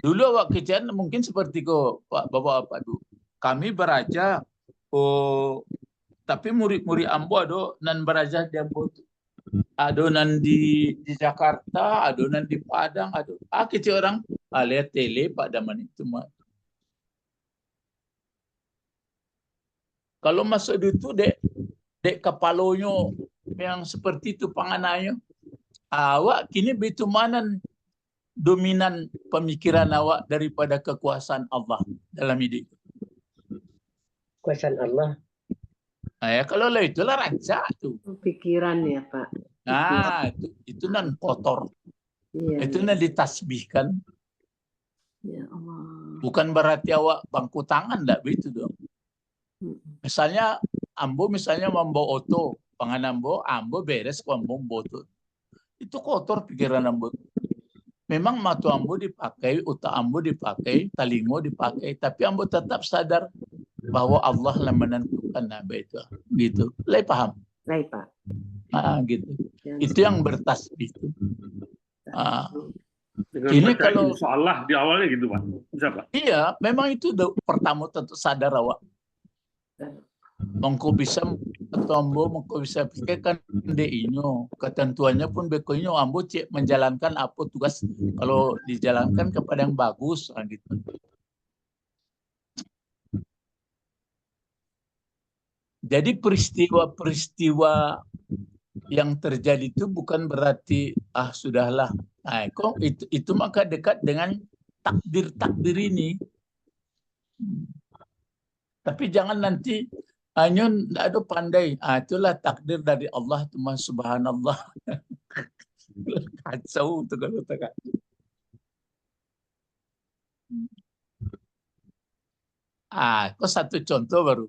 Dulu awak kejadian mungkin seperti bapak-bapak dulu. Kami beraja, tapi murid-murid ambo ada nan beraja di ambo. Ada nan di Jakarta, ada nan di Padang, ada. Kecil orang lihat tele pada zaman itu mah. Kalau masuk itu dek kepalanya yang seperti itu panganannya. Awak kini begitu mana dominan pemikiran awak daripada kekuasaan Allah dalam hidup. Kuasaan Allah. Kalau itulah raja tuh. Pikiran ya, Pak. Itu nan kotor. Iya, itu nan ditasbihkan. ya Allah. Bukan berarti awak bangku tangan, enggak begitu dong. Misalnya ambo membawa oto, pangan ambo beres ku ambo boto. Itu kotor pikiran ambo. Memang mata ambo dipakai, utak ambo dipakai, talingo dipakai, tapi ambo tetap sadar bahwa Allah yang menentukan itu. Gitu. Lai paham? Lai, Pak. Gitu. Itu yang bertasbih itu. Dengan Ini baca kalau insyaallah di awalnya gitu, Pak. Bisa, Pak? Iya, memang itu pertama tentu sadar awak. Mengko bisa tombo, mengko bisa pikirkan inyo ketentuannya pun bekoinyo ambo cek menjalankan apa tugas kalau dijalankan kepada yang bagus gitu. Jadi peristiwa-peristiwa yang terjadi itu bukan berarti sudahlah. Kok itu maka dekat dengan takdir ini. Tapi jangan nanti hanya tidak ada pandai. Itulah takdir dari Allah itu subhanallah. Kacau itu kalau tak. Kok satu contoh baru.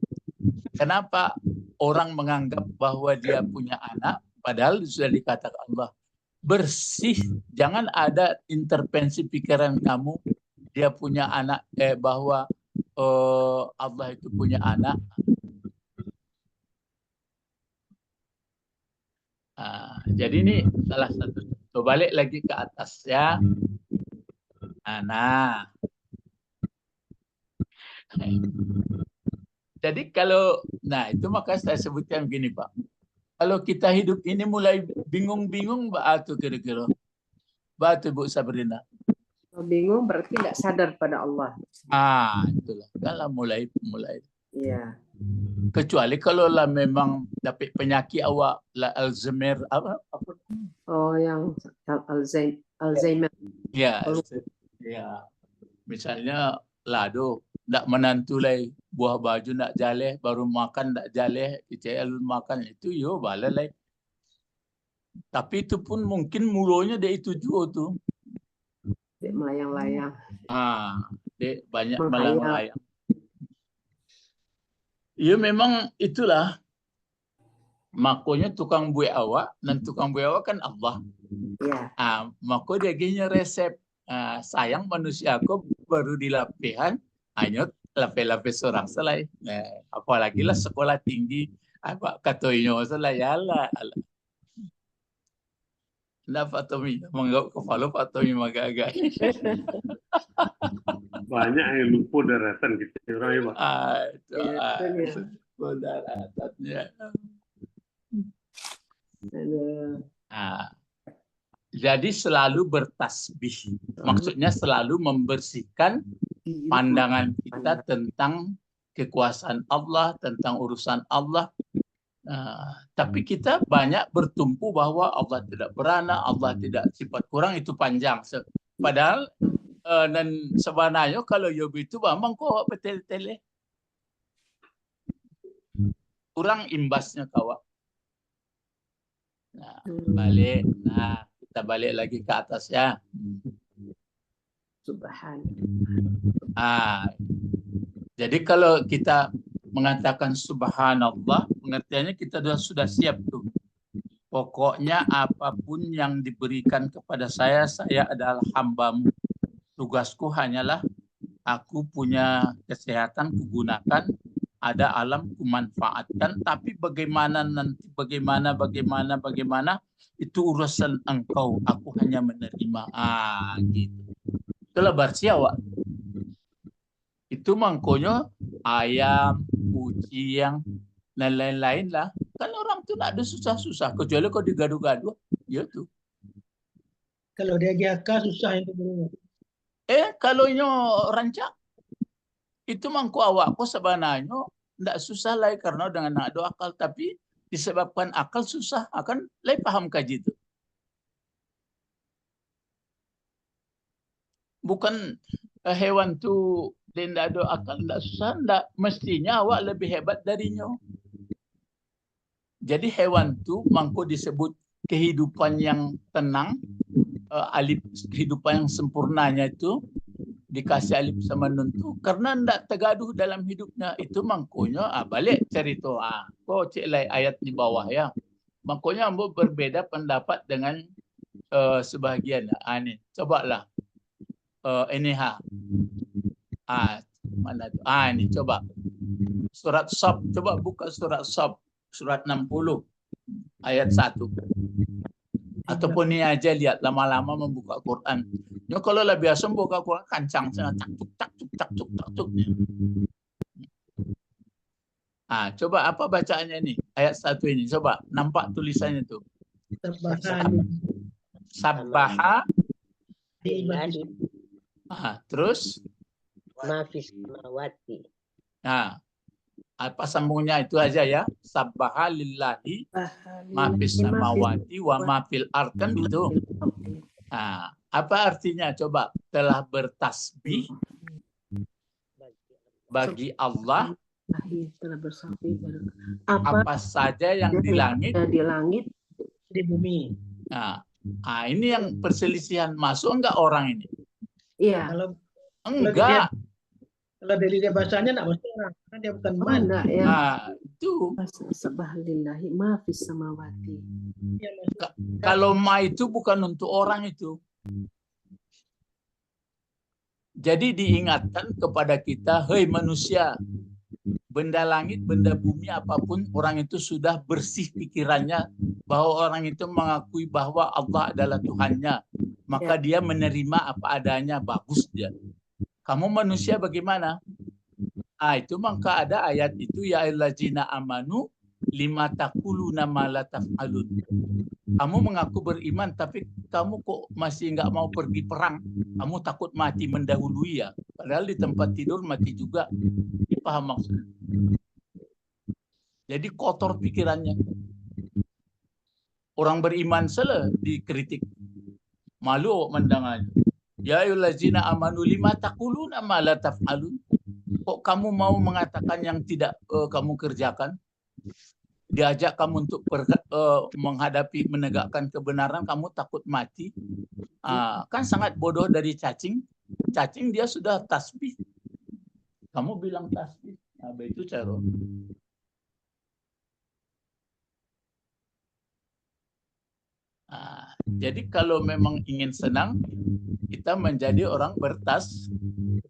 Kenapa orang menganggap bahwa dia punya anak, padahal sudah dikatakan Allah bersih. Jangan ada intervensi pikiran kamu dia punya anak, bahwa Allah itu punya anak. Jadi ini salah satu. Coba balik lagi ke atas ya. Nah, jadi kalau, itu maka saya sebutkan begini Pak. Kalau kita hidup ini mulai bingung-bingung, batu kira-kira. Batu Bu Sabrina. Kalau bingung berarti nggak sadar pada Allah. Itulah. Kalau mulai. Iya. Kecuali kalau lah memang dapat penyakit awak, lah Alzheimer, apa? Oh, yang Alzheimer. Ya, ya. Misalnya lado, tak menantu lagi, buah baju nak jaleh, baru makan tak jaleh, kita makan itu yo balai. Tapi itu pun mungkin mulanya dia itu juga tuh. Dia melayang-layang. Dia banyak melayang-layang. Ya memang itulah. Makanya tukang buat awak, dan tukang buat awak kan Allah. Ya. Maka dia gini resep. Sayang manusia aku baru dilapihan, hanya lapis-lapis orang selai. Apalagi lah sekolah tinggi, apa katoinyo selai ala. Nah, Fatomi, menggap kepala Fatomi agak-agak. Banyak yang lupa daratan gitu orang ya, Pak. Itu daratannya. Jadi selalu bertasbih. Maksudnya selalu membersihkan pandangan kita tentang kekuasaan Allah, tentang urusan Allah. Tapi kita banyak bertumpu bahwa Allah tidak beranak, Allah tidak sifat kurang, itu panjang. Padahal dan sebenarnya kalau Yobi itu memang kok betul-betul kurang imbasnya kawak. Balik. Kita balik lagi ke atas ya. Subhanallah. Jadi kalau kita mengatakan subhanallah, pengertiannya kita sudah siap tuh. Pokoknya apapun yang diberikan kepada saya adalah hambamu. Tugasku hanyalah aku punya kesehatan kugunakan, ada alam kumanfaatkan, tapi bagaimana nanti, bagaimana itu urusan engkau, aku hanya menerima. Gitu. Itulah bersiawak. Itu mangkonya ayam, kucing, dan lain-lain lah. Kan orang tuh tidak ada susah-susah. Kecuali kalau digaduh-gaduh, ya tuh. Kalau dia GHK susah itu. Kalau nyo rancak, itu mangko awakku sebenarnya tidak susah lah karena dengan ada akal. Tapi disebabkan akal susah, akan lain paham kaji itu. Bukan hewan tuh dia tidak ada akal, tidak susah, tidak. Mestinya awak lebih hebat darinya. Jadi hewan itu mangko disebut kehidupan yang tenang, alif kehidupan yang sempurnanya itu dikasih alif sama nun itu karena tidak tergaduh dalam hidupnya. Itu mangkonya balik cerita. Kok cek lai ayat di bawah ya. Mangkonya ambo berbeda pendapat dengan sebahagian. Ini cobalah ini mana tuh? Ini coba. Surat Shaf, coba buka surat Shaf, surat 60 ayat 1. Ataupun ini aja lihat lama-lama membuka Quran. Ya kalau lah biasa membuka Quran kancang tak. Coba apa bacaannya ini? Ayat 1 ini. Coba nampak tulisannya tuh. Sabbaha. Terus Mafis samawati. Apa sambungnya itu aja ya. Sabbaha lillahi mafis samawati wa mafil ard, kan gitu. Apa artinya coba? Telah bertasbih bagi Allah apa saja yang di langit, di bumi. Ini yang perselisihan. Masuk enggak orang ini? Iya. Enggak. Kalau dari dia bahasanya enggak mesti orang, karena dia bukan man. Ya. Itu. Subhanallahi ma fis samawati. Kalau ma itu bukan untuk orang itu. Jadi diingatkan kepada kita, hei manusia, benda langit, benda bumi, apapun, orang itu sudah bersih pikirannya bahwa orang itu mengakui bahwa Allah adalah Tuhannya. Maka dia menerima apa adanya, bagus dia. Kamu manusia bagaimana? Itu maka ada ayat itu, ya ayyuhallazina amanu lima taquluna ma la taf'alun. Kamu mengaku beriman tapi kamu kok masih nggak mau pergi perang? Kamu takut mati mendahului ya? Padahal di tempat tidur mati juga. Paham maksudnya? Jadi kotor pikirannya. Orang beriman salah dikritik. Malu mendengarnya. Ya ayyuhallazina amanu lima taquluna ma la taf'alun. Kok kamu mau mengatakan yang tidak kamu kerjakan? Diajak kamu untuk menghadapi, menegakkan kebenaran, kamu takut mati. Kan sangat bodoh dari cacing. Cacing dia sudah tasbih. Kamu bilang tasbih. Itu cara. Jadi kalau memang ingin senang, kita menjadi orang tasbih.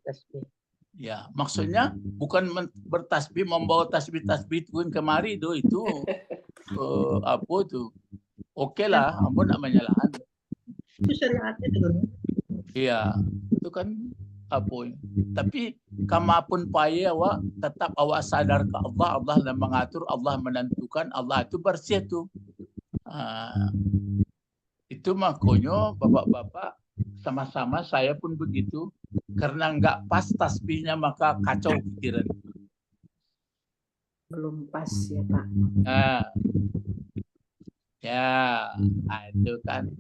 Ya, maksudnya bukan bertasbih, membawa tasbih-tasbih pun kemari itu apa tuh? Oke lah, ampun namanya lah. Itu syariatnya itu. Iya, itu kan apa? Tapi kamapun payah awak tetap awak sadar ke Allah, Allah yang mengatur, Allah menentukan, Allah itu bersih tuh. Itu makanya bapak-bapak sama-sama saya pun begitu. Karena nggak pas tasbihnya maka kacau pikiran. Belum pas ya Pak. Itu kan.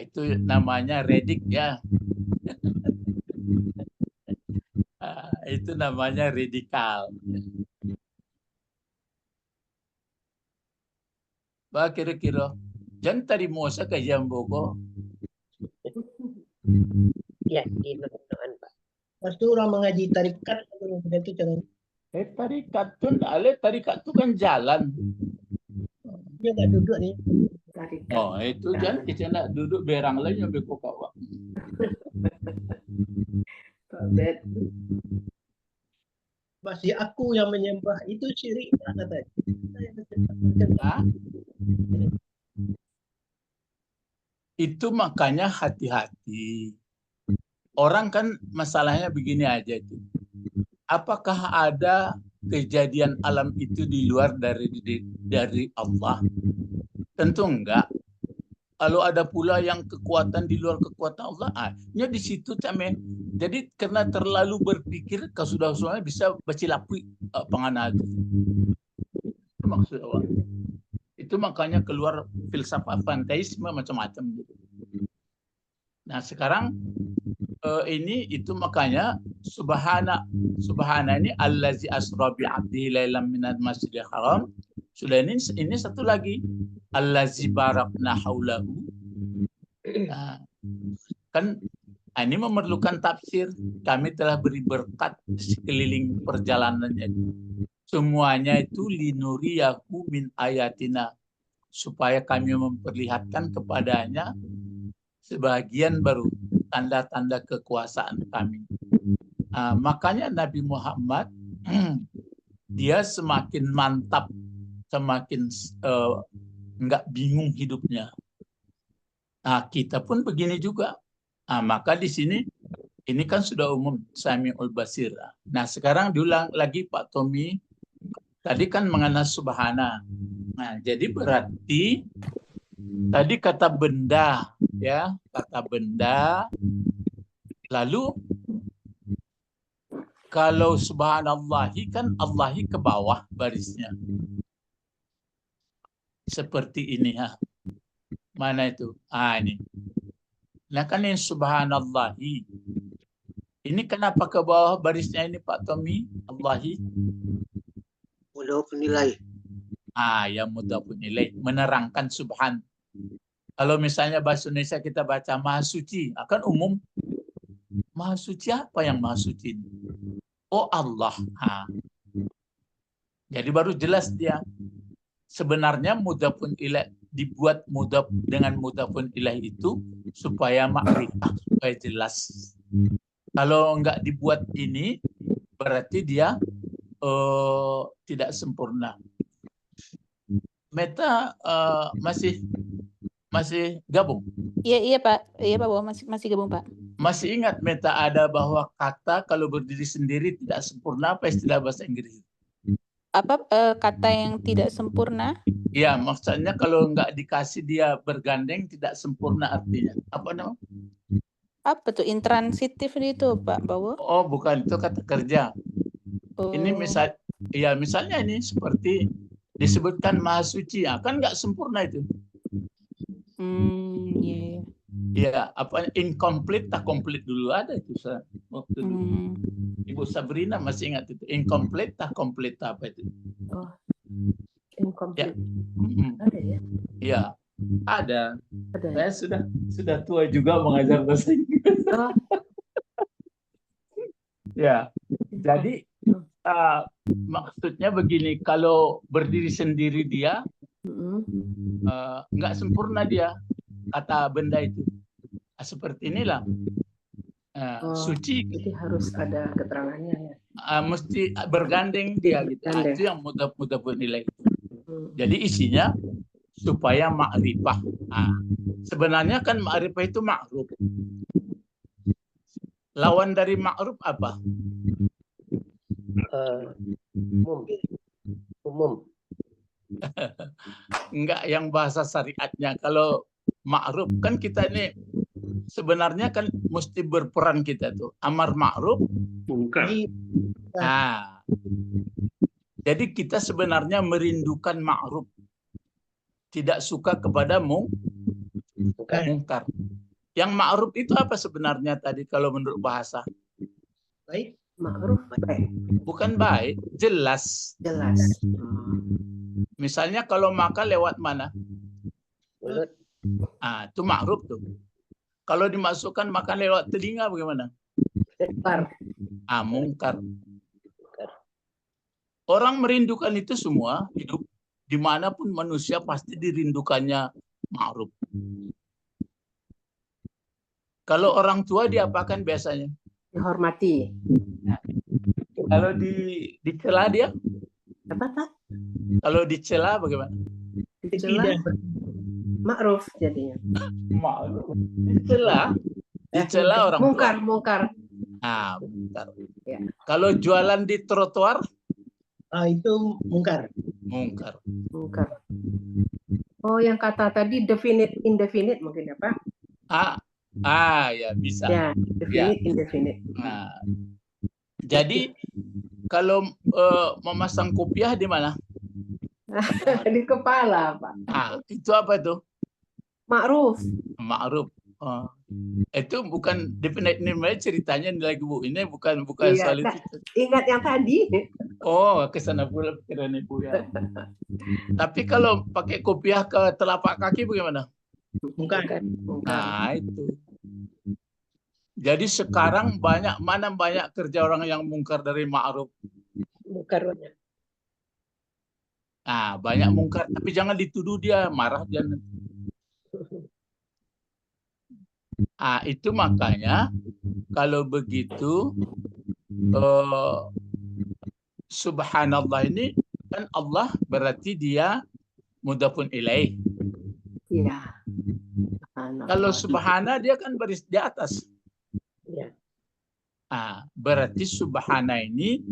Itu namanya redik ya. Itu namanya radikal. Bah kira-kira jangan tadi mosa ke Jamboko. Ya, di Noan, Pak. Pas itu orang mengaji tarikat itu cara. Tarikat tuh kan jalan. Dia nggak duduk nih. Tarikat. Itu jangan kita nak duduk berang lain yang beko kawan. Masih aku yang menyembah itu syirik katanya. Itu makanya hati-hati. Orang kan masalahnya begini aja itu. Apakah ada kejadian alam itu di luar dari Allah? Tentu enggak. Kalau ada pula yang kekuatan di luar kekuatan Allah, di situ came. Jadi karena terlalu berpikir kesudah-sudahnya bisa bacilapui penganal itu. Itu maksud Allah. Itu makanya keluar filsafat panteisme macam-macam gitu. Nah sekarang itu makanya subhana ini allazi asra bi 'abdihi lailan minal masjidil haram. Sudah ini satu lagi allazi barakna haulahu. Kan ini memerlukan tafsir. Kami telah beri berkat di sekeliling perjalanannya. Semuanya itu linuriyahu min ayatina, supaya kami memperlihatkan kepadanya sebagian baru tanda-tanda kekuasaan kami. Makanya Nabi Muhammad dia semakin mantap, semakin nggak bingung hidupnya. Kita pun begini juga. Maka di sini ini kan sudah umum Sami'ul Basir. Nah sekarang diulang lagi Pak Tommy. Tadi kan mengenai subhana. Jadi berarti tadi kata benda, ya, kata benda. Lalu kalau subhanallahi kan Allahi ke bawah barisnya. Seperti ini ya. Mana itu? Ini. Nah kan ini subhanallahi. Ini kenapa ke bawah barisnya ini Pak Tommy? Allahi. Mudhafun ilaih. Yang mudhafun ilaih, menerangkan subhan. Kalau misalnya bahasa Indonesia kita baca maha suci, akan umum. Maha suci apa yang maha suci? Oh Allah. Jadi baru jelas dia. Sebenarnya mudhafun ilaih dibuat mudhaf dengan mudhafun ilaih itu supaya makrifah, supaya jelas. Kalau nggak dibuat ini, berarti dia tidak sempurna. Meta masih gabung? Iya Pak, bahwa masih gabung Pak. Masih ingat Meta ada bahwa kata kalau berdiri sendiri tidak sempurna, apa istilah bahasa Inggris? Apa kata yang tidak sempurna? Ya, maksudnya kalau nggak dikasih dia bergandeng tidak sempurna artinya. Apa namanya? Apa tuh intransitif itu Pak Bawo? Oh, bukan, itu kata kerja. Oh. Ini misalnya ini seperti disebutkan Maha Suci, ya, kan nggak sempurna itu. Iya. Ya, apa incomplete tak komplit dulu ada itu waktu dulu. Ibu Sabrina masih ingat itu incomplete tak komplit apa itu? Oh, incomplete. Ya. Ada ya? Ya, ada. Ada. Saya sudah tua juga mengajar bahasa Inggris. Oh. Ya, jadi maksudnya begini, kalau berdiri sendiri dia nggak sempurna dia kata benda itu. Seperti inilah suci. Jadi harus ada keterangannya ya. Mesti bergandeng dia gitu. Itu yang mudah bernilai. Jadi isinya supaya ma'rifah. Sebenarnya kan ma'rifah itu ma'ruf. Lawan dari ma'ruf apa? Umum. Enggak yang bahasa syariatnya. Kalau ma'ruf kan kita ini sebenarnya kan mesti berperan kita tuh. Amar ma'ruf. Mungkar. Jadi kita sebenarnya merindukan ma'ruf. Tidak suka kepada mungkar. Yang ma'ruf itu apa sebenarnya tadi kalau menurut bahasa? Baik. Ma'ruf baik. Bukan baik, jelas. Jelas. Misalnya kalau makan lewat mana? Mulut. Itu ma'ruf tuh. Kalau dimasukkan makan lewat telinga bagaimana? Mungkar. Mungkar. Orang merindukan itu semua, hidup dimanapun manusia pasti dirindukannya ma'ruf. Kalau orang tua diapakan biasanya? Dihormati. Kalau dicela dia? Apa tak? Kalau dicela bagaimana? Dicela. Ma'ruf jadinya. Ma'ruf. Dicela orang tua. Mungkar. Mungkar. Ya. Kalau jualan di trotoar? Itu mungkar. Mungkar. Oh, yang kata tadi definite, indefinite mungkin ya Pak? Ya bisa. Ya, definite, indefinite. Jadi kalau memasang kopiah di mana? Di kepala Pak. Itu apa itu? Ma'ruf. Ma'ruf. Itu bukan definite name ceritanya ini lagi Bu. Ini bukan Iya, soal itu. Ingat yang tadi. Oh, ke sana pula pikiran Ibu ya. Tapi kalau pakai kopiah ke telapak kaki bagaimana? Mungkar. Itu. Jadi sekarang banyak kerja orang yang mungkar dari ma'ruf. Mungkar banyak. Banyak mungkar, tapi jangan dituduh dia, marah dia. Itu makanya kalau begitu subhanallah ini kan Allah berarti dia mudhafun ilaih. Iya. Kalau subhana dia kan baris di atas. Ya. Berarti subhana ini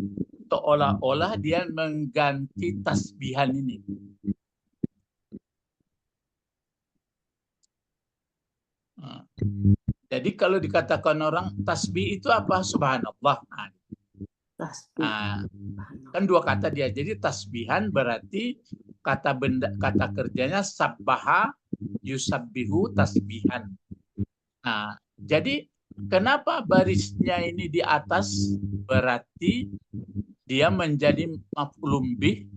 seolah-olah dia mengganti tasbihan ini. Jadi kalau dikatakan orang tasbih itu apa? Subhanallah. Kan dua kata dia. Jadi tasbihan berarti kata kerjanya sabbaha yusabbihu tasbihan. Jadi kenapa barisnya ini di atas? Berarti dia menjadi maf'ul bih,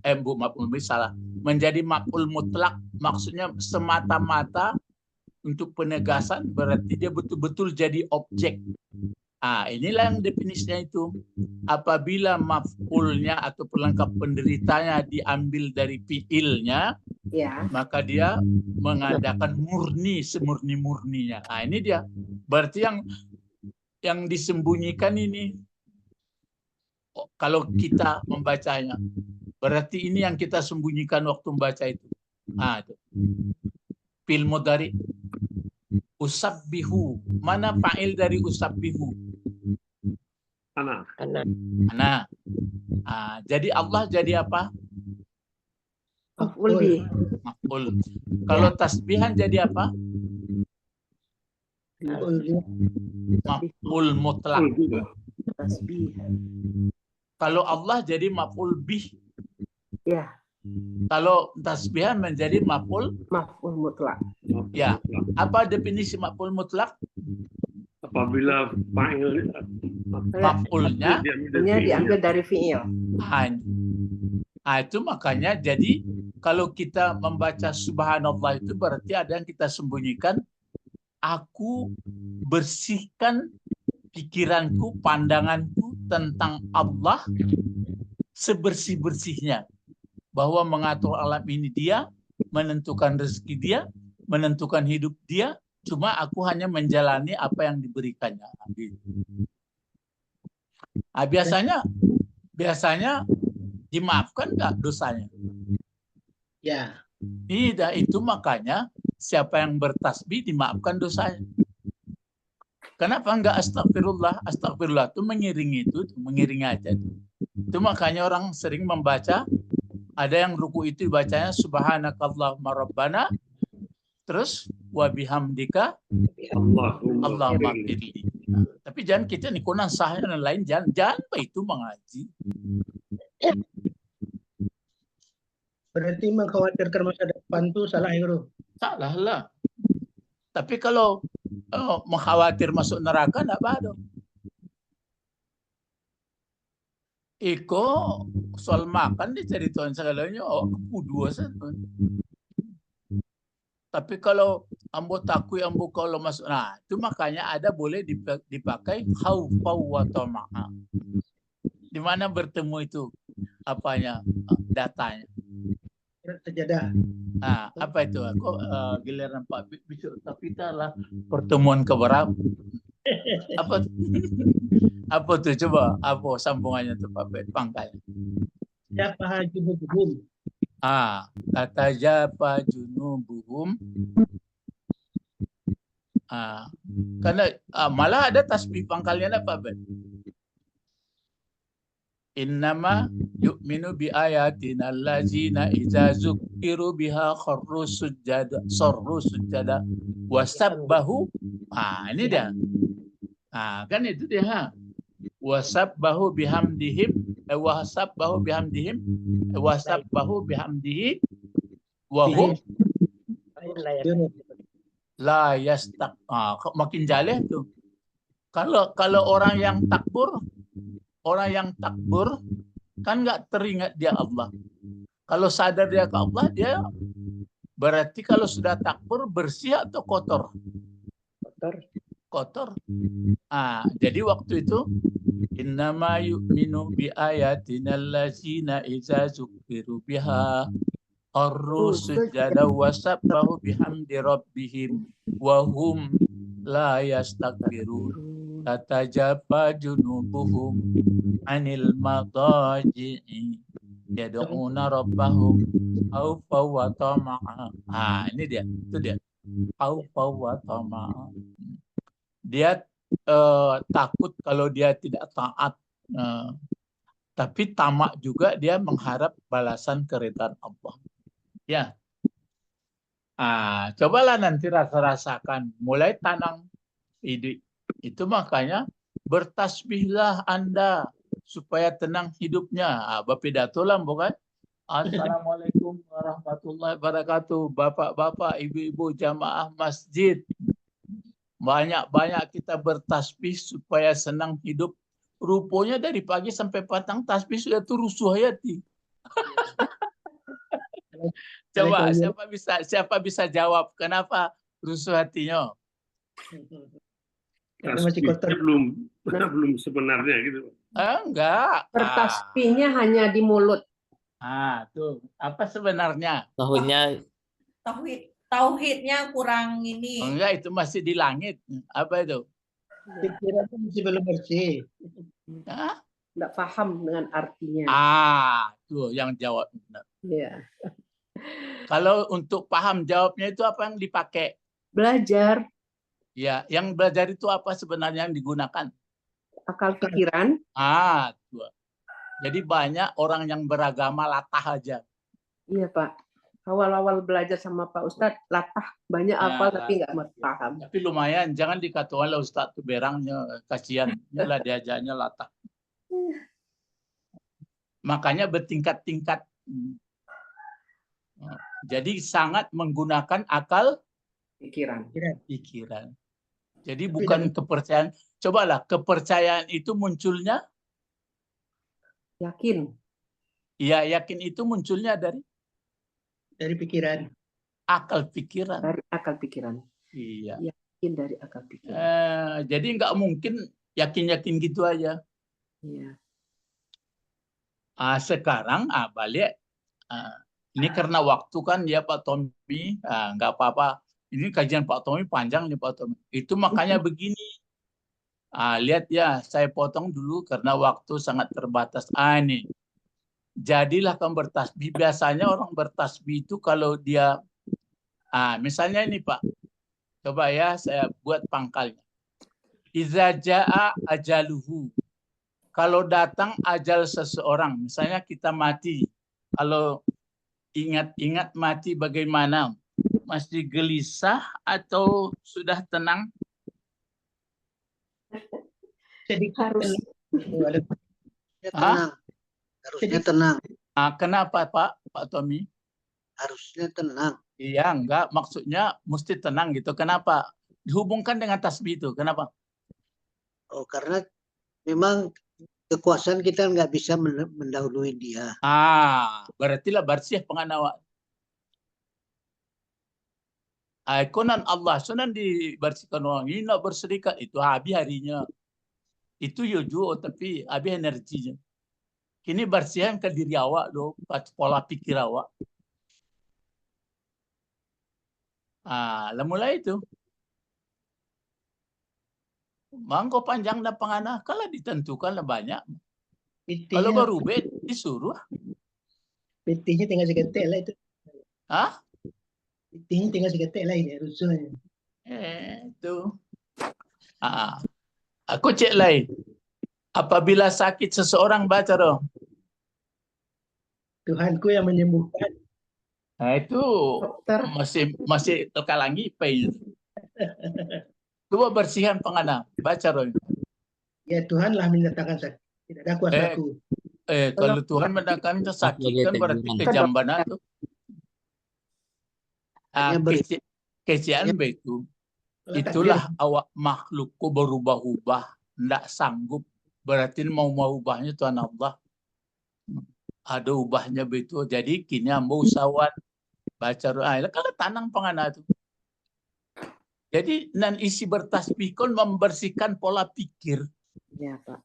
menjadi maf'ul mutlak, maksudnya semata-mata untuk penegasan, berarti dia betul-betul jadi objek. Inilah yang definisinya itu. Apabila maf'ulnya atau pelengkap penderitanya diambil dari fi'ilnya, maka dia mengadakan murni semurni-murninya. Ini dia. Berarti yang yang disembunyikan ini, kalau kita membacanya, berarti ini yang kita sembunyikan waktu membaca itu. Itu. Fil mudhari. Usabbihu. Mana fa'il dari usabbihu? Ana. Ana. Jadi Allah jadi apa? Maf'ul bih. Maf'ul. Kalau tasbihan jadi apa? Maf'ul mutlak. Tasbih. Kalau Allah jadi maf'ul bih. Ya, Kalau tasbihan menjadi maf'ul. maf'ul mutlak. Ya. Apa definisi maf'ul mutlak? Apabila fa'il Maf'ulnya Diambil dari fi'il. Itu makanya jadi kalau kita membaca subhanallah itu berarti ada yang kita sembunyikan. Aku bersihkan pikiranku, pandanganku tentang Allah sebersih-bersihnya. Bahwa mengatur alam ini dia, menentukan rezeki dia, menentukan hidup dia, cuma aku hanya menjalani apa yang diberikannya. Biasanya dimaafkan nggak dosanya? Ya. Tidak, itu makanya siapa yang bertasbih dimaafkan dosanya. Kenapa enggak astagfirullah? Astagfirullah itu mengiringi aja. Itu makanya orang sering membaca, ada yang ruku itu dibacanya subhanakallahumma rabbana, terus wa bihamdika Allahumma firli. Tapi jangan kita nih kunang sahnya dan lain, jangan itu mengaji. Berarti mengkhawatirkan masa depan tuh salah ya, Bro? Salah lah. Tapi kalau mengkhawatir masuk neraka, enggak apa-apa. Iko soal makan diceritain segalanya, kedua saja. Tapi kalau ambo takui ambo kalau masuk, nah itu makanya ada boleh dipakai khaufa wa tama'a. Di mana bertemu itu apanya datanya? Sejadah. Apa itu? Kok giliran Pak Bisuk tapi lah pertemuan keberapa? Apa tuh coba? Apa sambungannya tuh Pak Bet pangkal? Siapa junubuhum? Tatajaba junubuhum. Karena malah ada tasbih pangkalnya Pak Bet. Innama yu'minu bi ayatina allazina idza zukiru biha kharru sujada wasabbahu. Ini dia. Kan itu dia. Wasabbahu bihamdihi wa hum la yastaq. Makin jaleh tuh. Kalau orang yang takbur kan nggak teringat dia Allah. Kalau sadar dia ke Allah, dia berarti kalau sudah takbur bersih atau kotor? Kotor. Jadi waktu itu innama yu'minu bi ayatina allazina idza zukiru biha kharru sujada wasabbahu bihamdi rabbihim wa hum la yastakbirun. Tatajaba junubuhum anil madaji'i yad'una rabbahum khaufa wa tama'a. Ini dia, itu dia. Khaufa wa tama'a. Dia takut kalau dia tidak taat. Tapi tamak juga dia mengharap balasan keridhaan Allah. Ya. Cobalah nanti rasakan mulai tanam ide. Itu makanya bertasbihlah Anda supaya tenang hidupnya. Bapidato lah bukan? Assalamualaikum warahmatullahi wabarakatuh. Bapak-bapak, ibu-ibu jamaah masjid. Banyak-banyak kita bertasbih supaya senang hidup. Rupanya dari pagi sampai petang tasbih sudah tuh rusuh hati. Coba siapa bisa jawab kenapa rusuh hatinya? Masih kotor. Belum sebenarnya gitu. Enggak. Bertasbihnya hanya di mulut. Tuh. Apa sebenarnya? Tauhidnya kurang ini. Enggak, itu masih di langit. Apa itu? Pikiran itu masih belum bersih. Hah? Nggak paham dengan artinya. Tuh yang jawab. Ya. Kalau untuk paham jawabnya itu apa yang dipakai? Belajar Ya, yang belajar itu apa sebenarnya yang digunakan? akal pikiran. Tuh. Jadi banyak orang yang beragama latah aja. Iya Pak. Awal-awal belajar sama Pak Ustadz, latah banyak hafal tapi nggak paham. Tapi lumayan, jangan dikatakan oleh Ustadz tuh berangnya, kasihan. Inilah diajarnya latah. Makanya bertingkat-tingkat. Jadi sangat menggunakan akal Pikiran. pikiran. Jadi bukan kepercayaan. Cobalah, kepercayaan itu munculnya, Yakin. ya yakin itu munculnya dari Pikiran. akal pikiran. Dari akal pikiran. Iya. Yakin dari akal pikiran. Jadi nggak mungkin yakin-yakin gitu aja. Iya. Sekarang balik. Ini karena waktu kan ya Pak Tommy, nggak apa-apa. Ini kajian Pak Tommy panjang nih Pak Tommy. Itu makanya begini. Lihat ya, saya potong dulu karena waktu sangat terbatas. Ini. Jadilah kamu bertasbih. Biasanya orang bertasbih itu kalau dia, misalnya ini Pak. Coba ya saya buat pangkalnya. Iza jaa ajaluhu. Kalau datang ajal seseorang, misalnya kita mati. Kalau ingat-ingat mati bagaimana? Masih gelisah atau sudah tenang? Jadi Harus. Tenang. Harusnya tenang. Kenapa Pak Tommy? Harusnya tenang. Iya, enggak. Maksudnya mesti tenang gitu. Kenapa? Dihubungkan dengan tasbih itu. Kenapa? Oh, karena memang kekuasaan kita nggak bisa mendahului dia. Berarti lah bersih penganawa. Konan Allah, sunan dibersihkan orang ini nak berserikat itu habis harinya. Itu yuju tapi habis energinya. Kini bersihkan ke diri awak doh, pola pikir awak. Lah mulai itu. Mangko panjang dan penganah, kalau ditentukan banyak. Kalau baru bed disuruh. Petinya tinggal segetek lah itu. Petinya tinggal segetek lah ini rusuhnya. Itu. Aku cek lain. Apabila sakit seseorang baca dong. Tuhanku yang menyembuhkan. Itu masih terkalangi pay. Coba bersihkan penganah, baca dong. Ya Tuhanlah menyatakan sakit. Tidak ada kuasaku. Kalau Tuhan mendatangkan sakit kan berarti kejambanan itu. Kesian begitu. Itulah awak makhlukku berubah-ubah, tidak sanggup. Berarti mau ubahnya Tuhan Allah. Ada ubahnya begitu. Jadi kini ambo usahawan baca doa. Kalau tanang penganah itu. Jadi nan isi bertasbih kon membersihkan pola pikir. Ya Pak.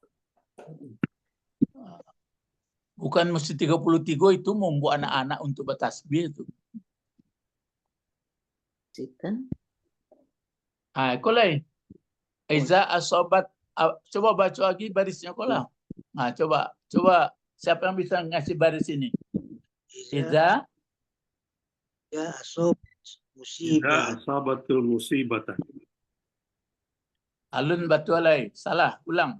Bukan mesti 33 itu membuat anak-anak untuk bertasbih itu. Kan? Kolai. Iza asobat. Coba baca lagi barisnya kolah. Coba siapa yang bisa ngasih baris ini? Iza asob musibah. Asabatul musibah. Alun batu alai. Salah, ulang.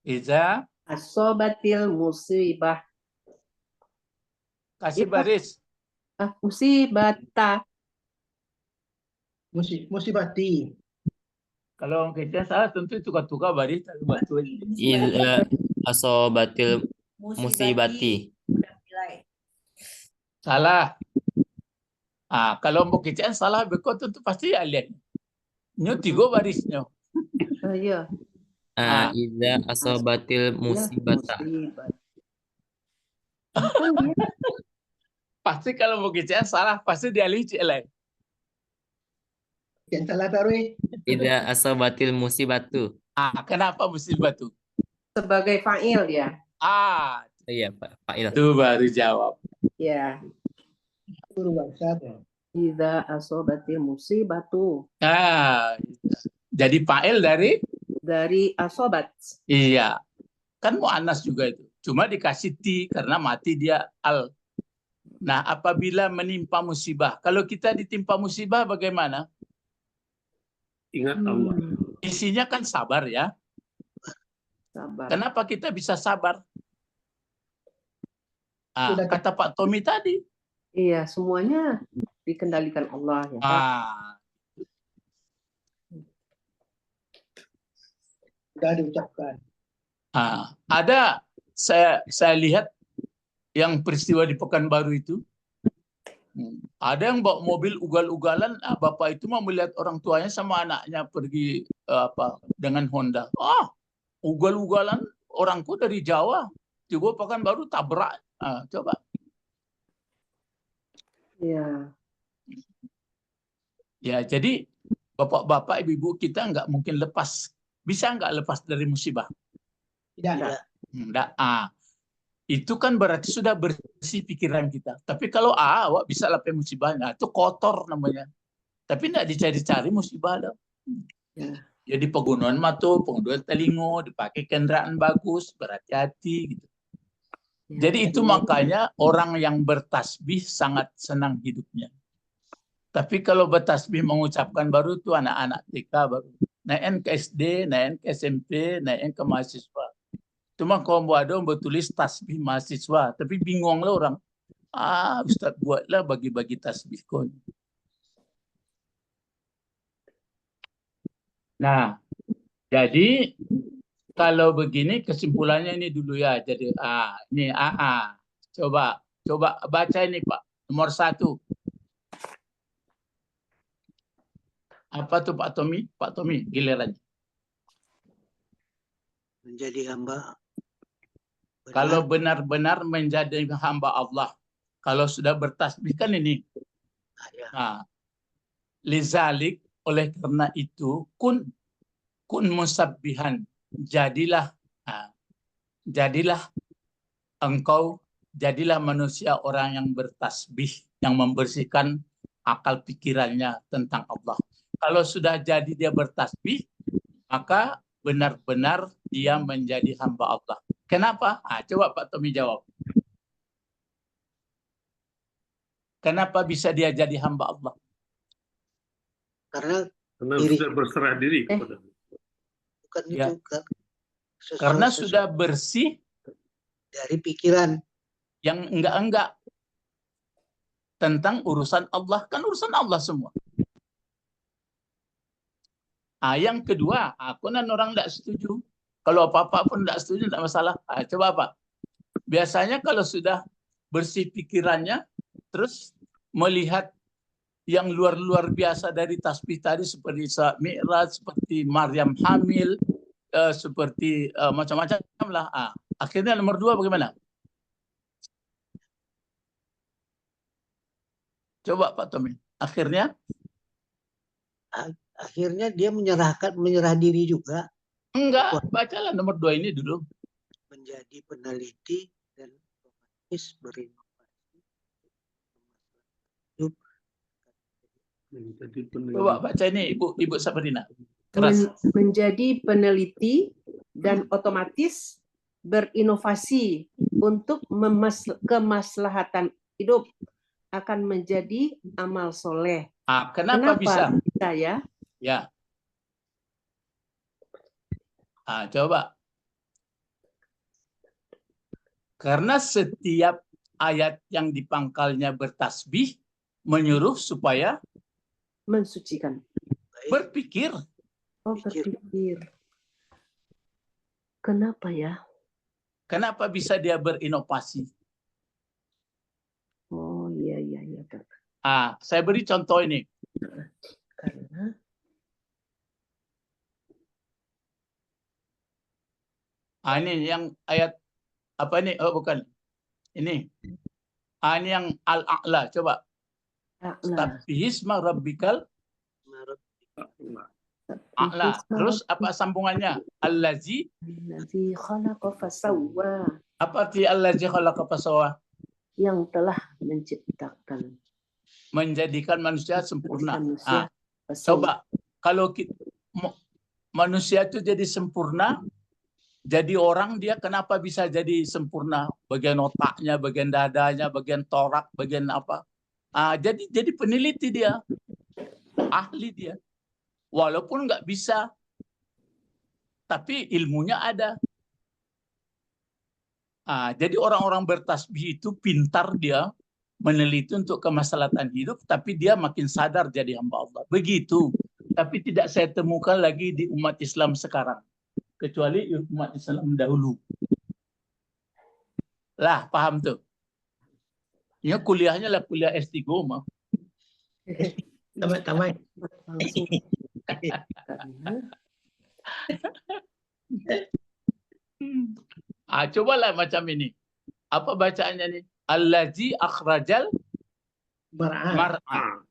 Iza asobatil musibah. kasih baris. Musibata. Musibati. Kalau kita salah tentu tukar-tukar baris batu. Asobatil musibati. Salah. Kalau mau kita salah bekot tentu pasti alien. Nyo 3 barisnya. Iya. Iza asobatil musibata. Pasti kalau mau kita salah pasti dialih lain. Yang salah taruh. Iza asobatil musibatu. Kenapa musibah tuh? Sebagai fa'il ya. Iya Pak. Fa'il. Itu baru jawab. Ya. Guru bangsa. Idza asobatil musibatu. Nah, jadi fa'il Dari asobat. iya. Kan mu'annas juga itu. Cuma dikasih ti karena mati dia al. Nah, apabila menimpa musibah. Kalau kita ditimpa musibah bagaimana? Ingat Allah. Isinya kan sabar ya. Sabar. Kenapa kita bisa sabar? Sudah Kata Pak Tommy tadi. Iya, semuanya dikendalikan Allah ya, Pak. Sudah diucapkan. Ada saya lihat yang peristiwa di Pekanbaru itu. Ada yang bawa mobil ugal-ugalan, bapak itu mau melihat orang tuanya sama anaknya pergi dengan Honda. Ugal-ugalan orangku dari Jawa, juga Pekanbaru tabrak. Coba. Iya. Ya, jadi bapak-bapak, ibu-ibu kita nggak mungkin lepas. Bisa nggak lepas dari musibah? Tidak. Enggak. Itu kan berarti sudah bersih pikiran kita. Tapi kalau awak bisa lepas musibahnya, itu kotor namanya. Tapi enggak dicari-cari musibah dah. Ya. Jadi pegunungan matu, pengunduhan telingo, dipakai kendaraan bagus, berhati-hati gitu. Ya. Jadi itu makanya orang yang bertasbih sangat senang hidupnya. Tapi kalau bertasbih mengucapkan baru itu anak-anak TK baru. Naik ke SD, naik ke SMP, naik ke mahasiswa. Cuma kalau ada yang bertulis tasbih mahasiswa, tapi bingunglah orang. Ustaz buatlah bagi-bagi tasbih kon. Nah, jadi kalau begini kesimpulannya ini dulu ya. Jadi ini Coba baca ini Pak. Nomor 1. Apa tuh Pak Tommy? Pak Tommy, gilirannya. Menjadi hamba. Kalau benar-benar menjadi hamba Allah. Kalau sudah bertasbih kan ini. Lizalik, oleh karena itu, kun musabbihan. Jadilah engkau, jadilah manusia orang yang bertasbih, yang membersihkan akal pikirannya tentang Allah. Kalau sudah jadi dia bertasbih, maka benar-benar dia menjadi hamba Allah. Kenapa? Coba Pak Tommy jawab. Kenapa bisa dia jadi hamba Allah? Karena sudah berserah diri kepada bukan Ya. itu kan. Karena sudah bersih dari pikiran. yang enggak-enggak tentang urusan Allah. Kan urusan Allah semua. Yang kedua, aku dan orang tidak setuju. Kalau apa-apa pun tidak setuju, tidak masalah. Coba Pak. Biasanya kalau sudah bersih pikirannya, terus melihat yang luar biasa dari tasbih tadi, seperti Isra Mi'raj, seperti Maryam hamil, seperti macam-macam lah. Akhirnya nomor 2 bagaimana? Coba Pak Tommy. Akhirnya dia menyerah diri juga. Enggak, bacalah nomor 2 ini dulu. Menjadi peneliti dan otomatis berinovasi. Coba baca ini Ibu Sabrina. Keras. Menjadi peneliti dan otomatis berinovasi untuk kemaslahatan hidup akan menjadi amal soleh. Kenapa bisa? Ya? Ya. Coba. Karena setiap ayat yang di pangkalnya bertasbih menyuruh supaya mensucikan. Berpikir. Berpikir. Kenapa ya? Kenapa bisa dia berinovasi? Oh iya. Saya beri contoh ini. Karena ini yang ayat apa ini? Oh bukan. Ini. Ini yang al-a'la. Coba. Sabbihisma rabbikal a'la. Terus apa sambungannya? Allazi khalaqa fasawwa. Apa arti allazi khalaqa fasawwa? Yang telah menciptakan. menjadikan manusia sempurna. Manusia. Coba kalau manusia itu jadi sempurna, jadi orang dia kenapa bisa jadi sempurna? Bagian otaknya, bagian dadanya, bagian torak, bagian apa? Jadi peneliti dia, ahli dia. Walaupun nggak bisa, tapi ilmunya ada. Jadi orang-orang bertasbih itu pintar dia meneliti untuk kemaslahatan hidup, tapi dia makin sadar jadi hamba Allah. Begitu. Tapi tidak saya temukan lagi di umat Islam sekarang. Kecuali umat Islam dahulu. Lah, paham tuh? Ya kuliahnya lah kuliah S3 mah. Tamai. Langsung. Cobalah macam ini. Apa bacaannya nih? Allazi akhrajal Mar'ah. mar'a.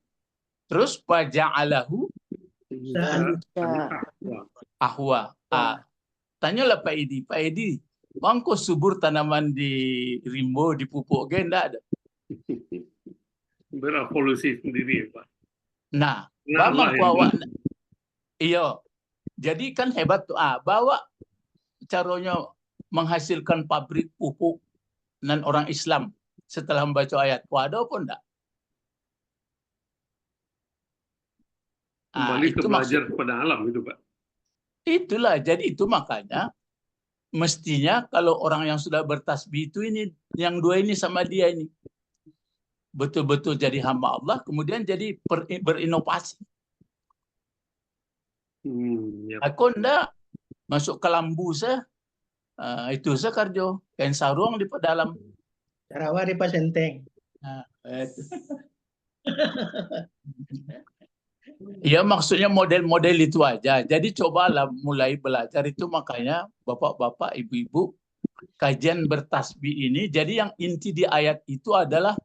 Terus faja'alahu ahwa. Tanyalah Pak Edi. Pak Edi, bangko subur tanaman di rimbo, di pupuk, enggak ada. Berevolusi sendiri, Pak. Nah, Nah, bamang lah bawa. Iya. Jadi kan hebat tuh. Bawa caranya menghasilkan pabrik pupuk dan orang Islam setelah membaca ayat. Ada apa enggak? Kembali ke itu belajar kepada alam itu, Pak. Itulah, jadi itu makanya mestinya kalau orang yang sudah bertasbih itu ini, yang dua ini sama dia ini. Betul-betul jadi hamba Allah, kemudian jadi berinovasi. Ya. Aku enggak masuk ke lambu saya, itu saya karjo, kain sarung di dalam. Sarawak di Pasenteng. Ya maksudnya model-model itu aja. Jadi cobalah mulai belajar itu, makanya bapak-bapak, ibu-ibu, kajian bertasbih ini. Jadi yang inti di ayat itu adalah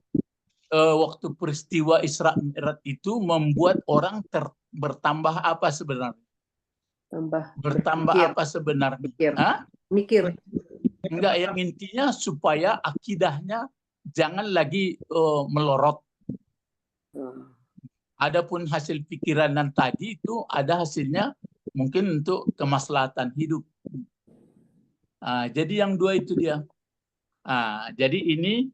waktu peristiwa Isra Mi'raj itu membuat orang bertambah apa sebenarnya? Bertambah mikir. apa sebenarnya? Mikir. Enggak, yang intinya supaya akidahnya jangan lagi melorot. Adapun hasil pikiran dan tadi itu ada hasilnya mungkin untuk kemaslahatan hidup. Jadi yang dua itu dia. Jadi ini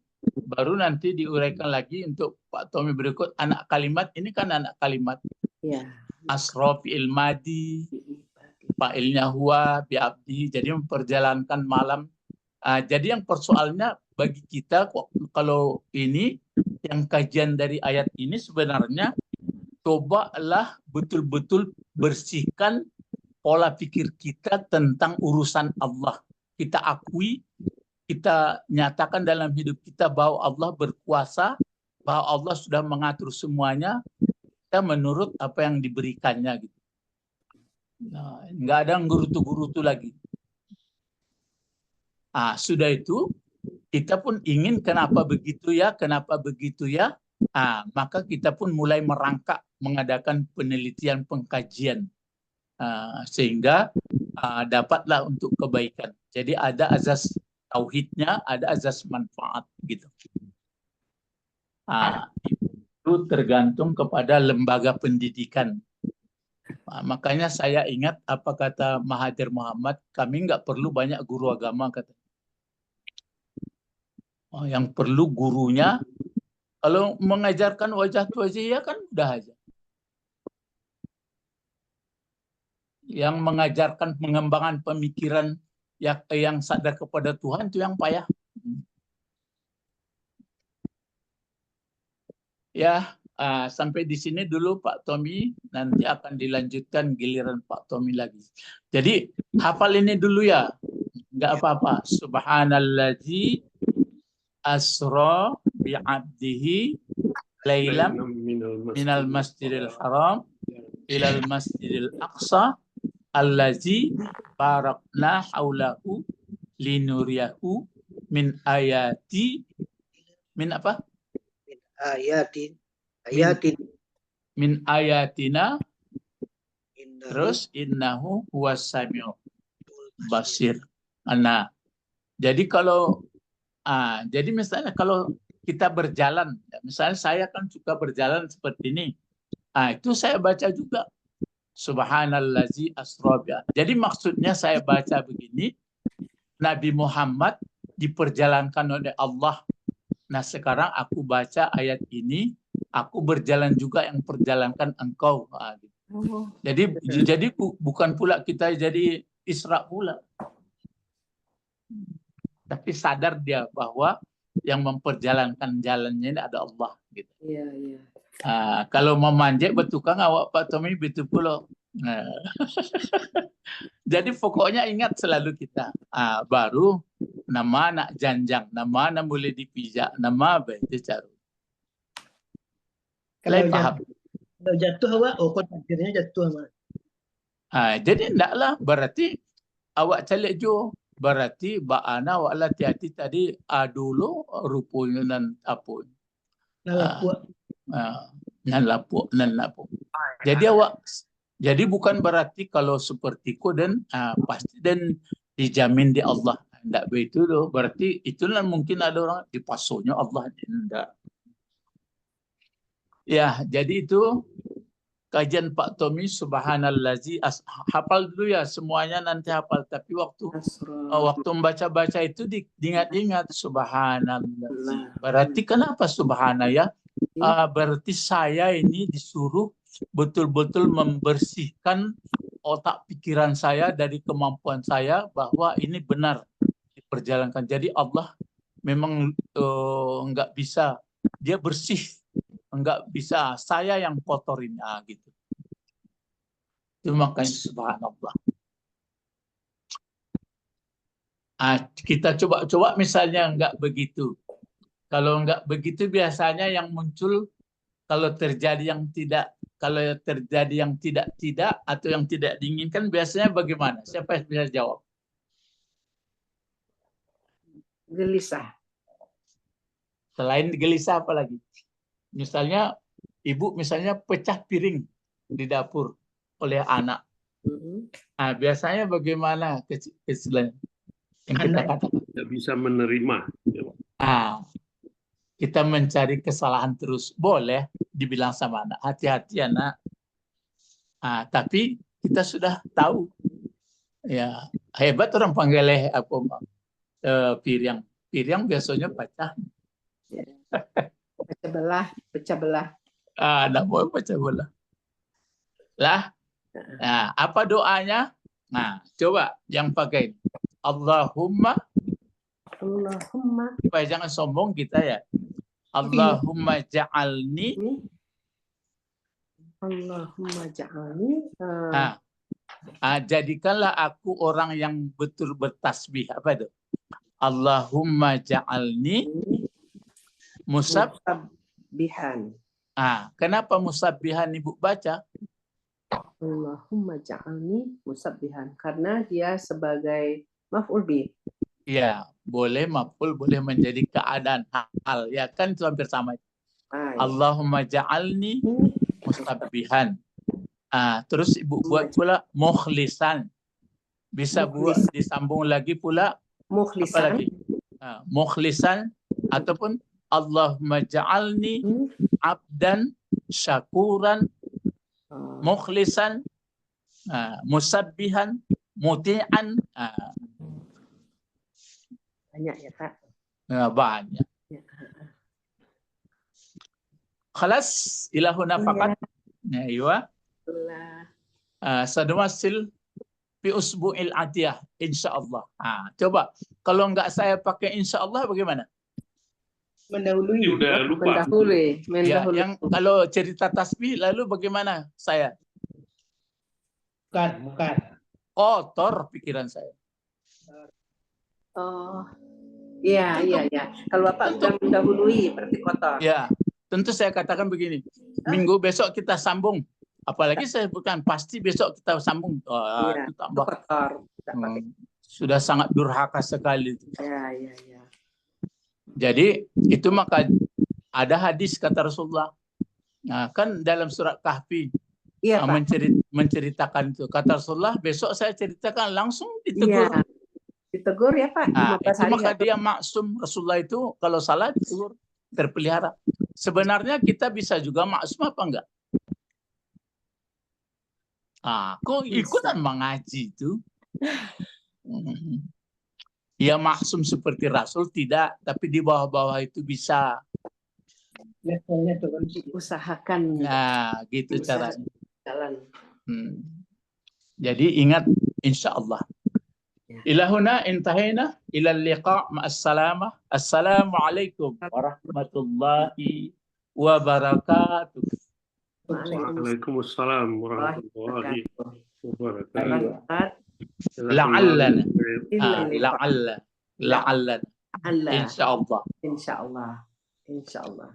baru nanti diuraikan lagi untuk Pak Tommy berikut. Anak kalimat ini kan anak kalimat. Ya. Asra fi'il madi, fa'ilnya huwa bi'abdi. Jadi memperjalankan malam. Jadi yang persoalnya bagi kita kalau ini yang kajian dari ayat ini sebenarnya cobalah betul-betul bersihkan pola pikir kita tentang urusan Allah. Kita akui, kita nyatakan dalam hidup kita bahwa Allah berkuasa, bahwa Allah sudah mengatur semuanya, kita menurut apa yang diberikannya gitu. Nah, nggak ada gurutu-gurutu lagi. Sudah itu kita pun ingin kenapa begitu ya, maka kita pun mulai merangkak mengadakan penelitian pengkajian sehingga dapatlah untuk kebaikan. Jadi ada azas tauhidnya, ada azas manfaat gitu. Itu tergantung kepada lembaga pendidikan. Makanya saya ingat apa kata Mahathir Muhammad, kami nggak perlu banyak guru agama kata. Yang perlu gurunya, kalau mengajarkan wajah ya kan udah aja. Yang mengajarkan pengembangan pemikiran yang sadar kepada Tuhan itu yang payah. Ya, sampai di sini dulu Pak Tommy, nanti akan dilanjutkan giliran Pak Tommy lagi. Jadi hafal ini dulu ya, nggak apa-apa. Subhanallazi asra bi'abdihi lailam minal masjidil haram ilal masjidil aqsa allazi barakna haulahu linuriyahu min ayati min apa? Min ayatina terus innahu huwas samiul basir. Nah, jadi kalau jadi misalnya kalau kita berjalan, misalnya saya kan suka berjalan seperti ini, itu saya baca juga subhanallazi asra bi. Jadi maksudnya saya baca begini, Nabi Muhammad diperjalankan oleh Allah. Nah sekarang aku baca ayat ini, aku berjalan juga yang perjalankan engkau. Gitu. Oh, Jadi bukan pula kita jadi Isra pula, tapi sadar dia bahwa yang memperjalankan jalannya ini ada Allah. Gitu. iya, iya. Kalau memanjat bertukang awak Pak Tommy betul pula. Jadi pokoknya ingat selalu kita. Baru nama nak janjang, nama nak boleh dipijak, nama itu cara. Kalau Kalian paham? Kalau jatuh awak, kau takdirnya jatuh mak. Jadi tidaklah berarti awak calik jo. Berarti ba'ana awak lah hati-hati tadi dulu rupanya nan apa. Nan lapuk. Jadi awak, jadi bukan berarti kalau sepertiku dan pasti dan dijamin di Allah. Tidak begitu loh. Berarti itulah mungkin ada orang dipasuhnya Allah. Tidak. Ya, jadi itu kajian Pak Tommy subhanallazi hafal dulu ya semuanya nanti hafal tapi waktu membaca-baca itu diingat-ingat subhanallazi. Berarti kenapa subhana ya? Berarti saya ini disuruh betul-betul membersihkan otak pikiran saya dari kemampuan saya bahwa ini benar diperjalankan. Jadi Allah memang enggak bisa, dia bersih. Enggak bisa, saya yang kotorin gitu. Itu makanya subhanallah. Kita coba misalnya enggak begitu. Kalau enggak begitu biasanya yang muncul kalau terjadi yang tidak atau yang tidak diinginkan biasanya bagaimana? Siapa yang bisa jawab? Gelisah. Selain gelisah apa lagi? Misalnya ibu misalnya pecah piring di dapur oleh anak. Biasanya bagaimana kecilnya yang kita katakan? Tidak bisa menerima. Kita mencari kesalahan terus. Boleh dibilang sama anak, hati-hati anak. Tapi kita sudah tahu. Ya, hebat orang panggil piring. Piring biasanya pecah. Pecah belah. Nak mau pecah belah. Lah, apa doanya? Coba yang pakai Allahumma. Supaya jangan sombong kita ya. Allahumma ja'alni. Allahumma ja'alni. Jadikanlah aku orang yang betul bertasbih. Apa itu? Allahumma ja'alni musabbihan. Kenapa musabbihan Ibu baca? Allahumma ja'alni musabbihan. Karena dia sebagai maf'ul bih. Ya, boleh maf'ul, boleh menjadi keadaan hal. Ya kan itu hampir sama. Allahumma ja'alni musabbihan. Terus Ibu buat pula mukhlisan. Bisa buat disambung lagi pula. Mukhlisan. Apa lagi? Mukhlisan ataupun Allahumma ja'alni abdan syakuran mukhlisan musabbihan muti'an. Banyak ya Kak? Banyak. Khalas ilahuna faqat. Aywa. Sadwasil fi usbu'il atiyah insyaallah. Coba kalau enggak saya pakai insyaallah bagaimana? Mendahului. Udah lupa. Mendahului. Ya, yang kalau cerita tasbih lalu bagaimana saya? Bukan. Kotor pikiran saya. Oh, iya. Kalau Bapak sudah mendahului berarti kotor. Ya, tentu saya katakan begini. Minggu besok kita sambung. Apalagi saya bukan pasti besok kita sambung. Itu tambah kotor. Sudah sangat durhaka sekali. Ya. Jadi itu maka ada hadis kata Rasulullah. Kan dalam surat Kahfi menceritakan itu. Kata Rasulullah, besok saya ceritakan langsung ditegur. Ditegur ya Pak. Itu maka dia maksum. Rasulullah itu kalau salah ditegur. terpelihara. Sebenarnya kita bisa juga maksum apa enggak? Kok ikutan mengaji itu? Ya maksum seperti Rasul tidak, tapi di bawah-bawah itu bisa. Levelnya turun sih. Usahakan Nah, gitu Usaha- caranya. jalan. Jadi ingat, insya Allah. Ya. Ilahuna intahina ila liqa ma'assalamah. Assalamualaikum warahmatullahi wabarakatuh. Waalaikumsalam warahmatullahi wabarakatuh. Ustaz, La'allana. ini Pak. La'allana. Allah. Insya Allah. Insya Allah. Insya Allah.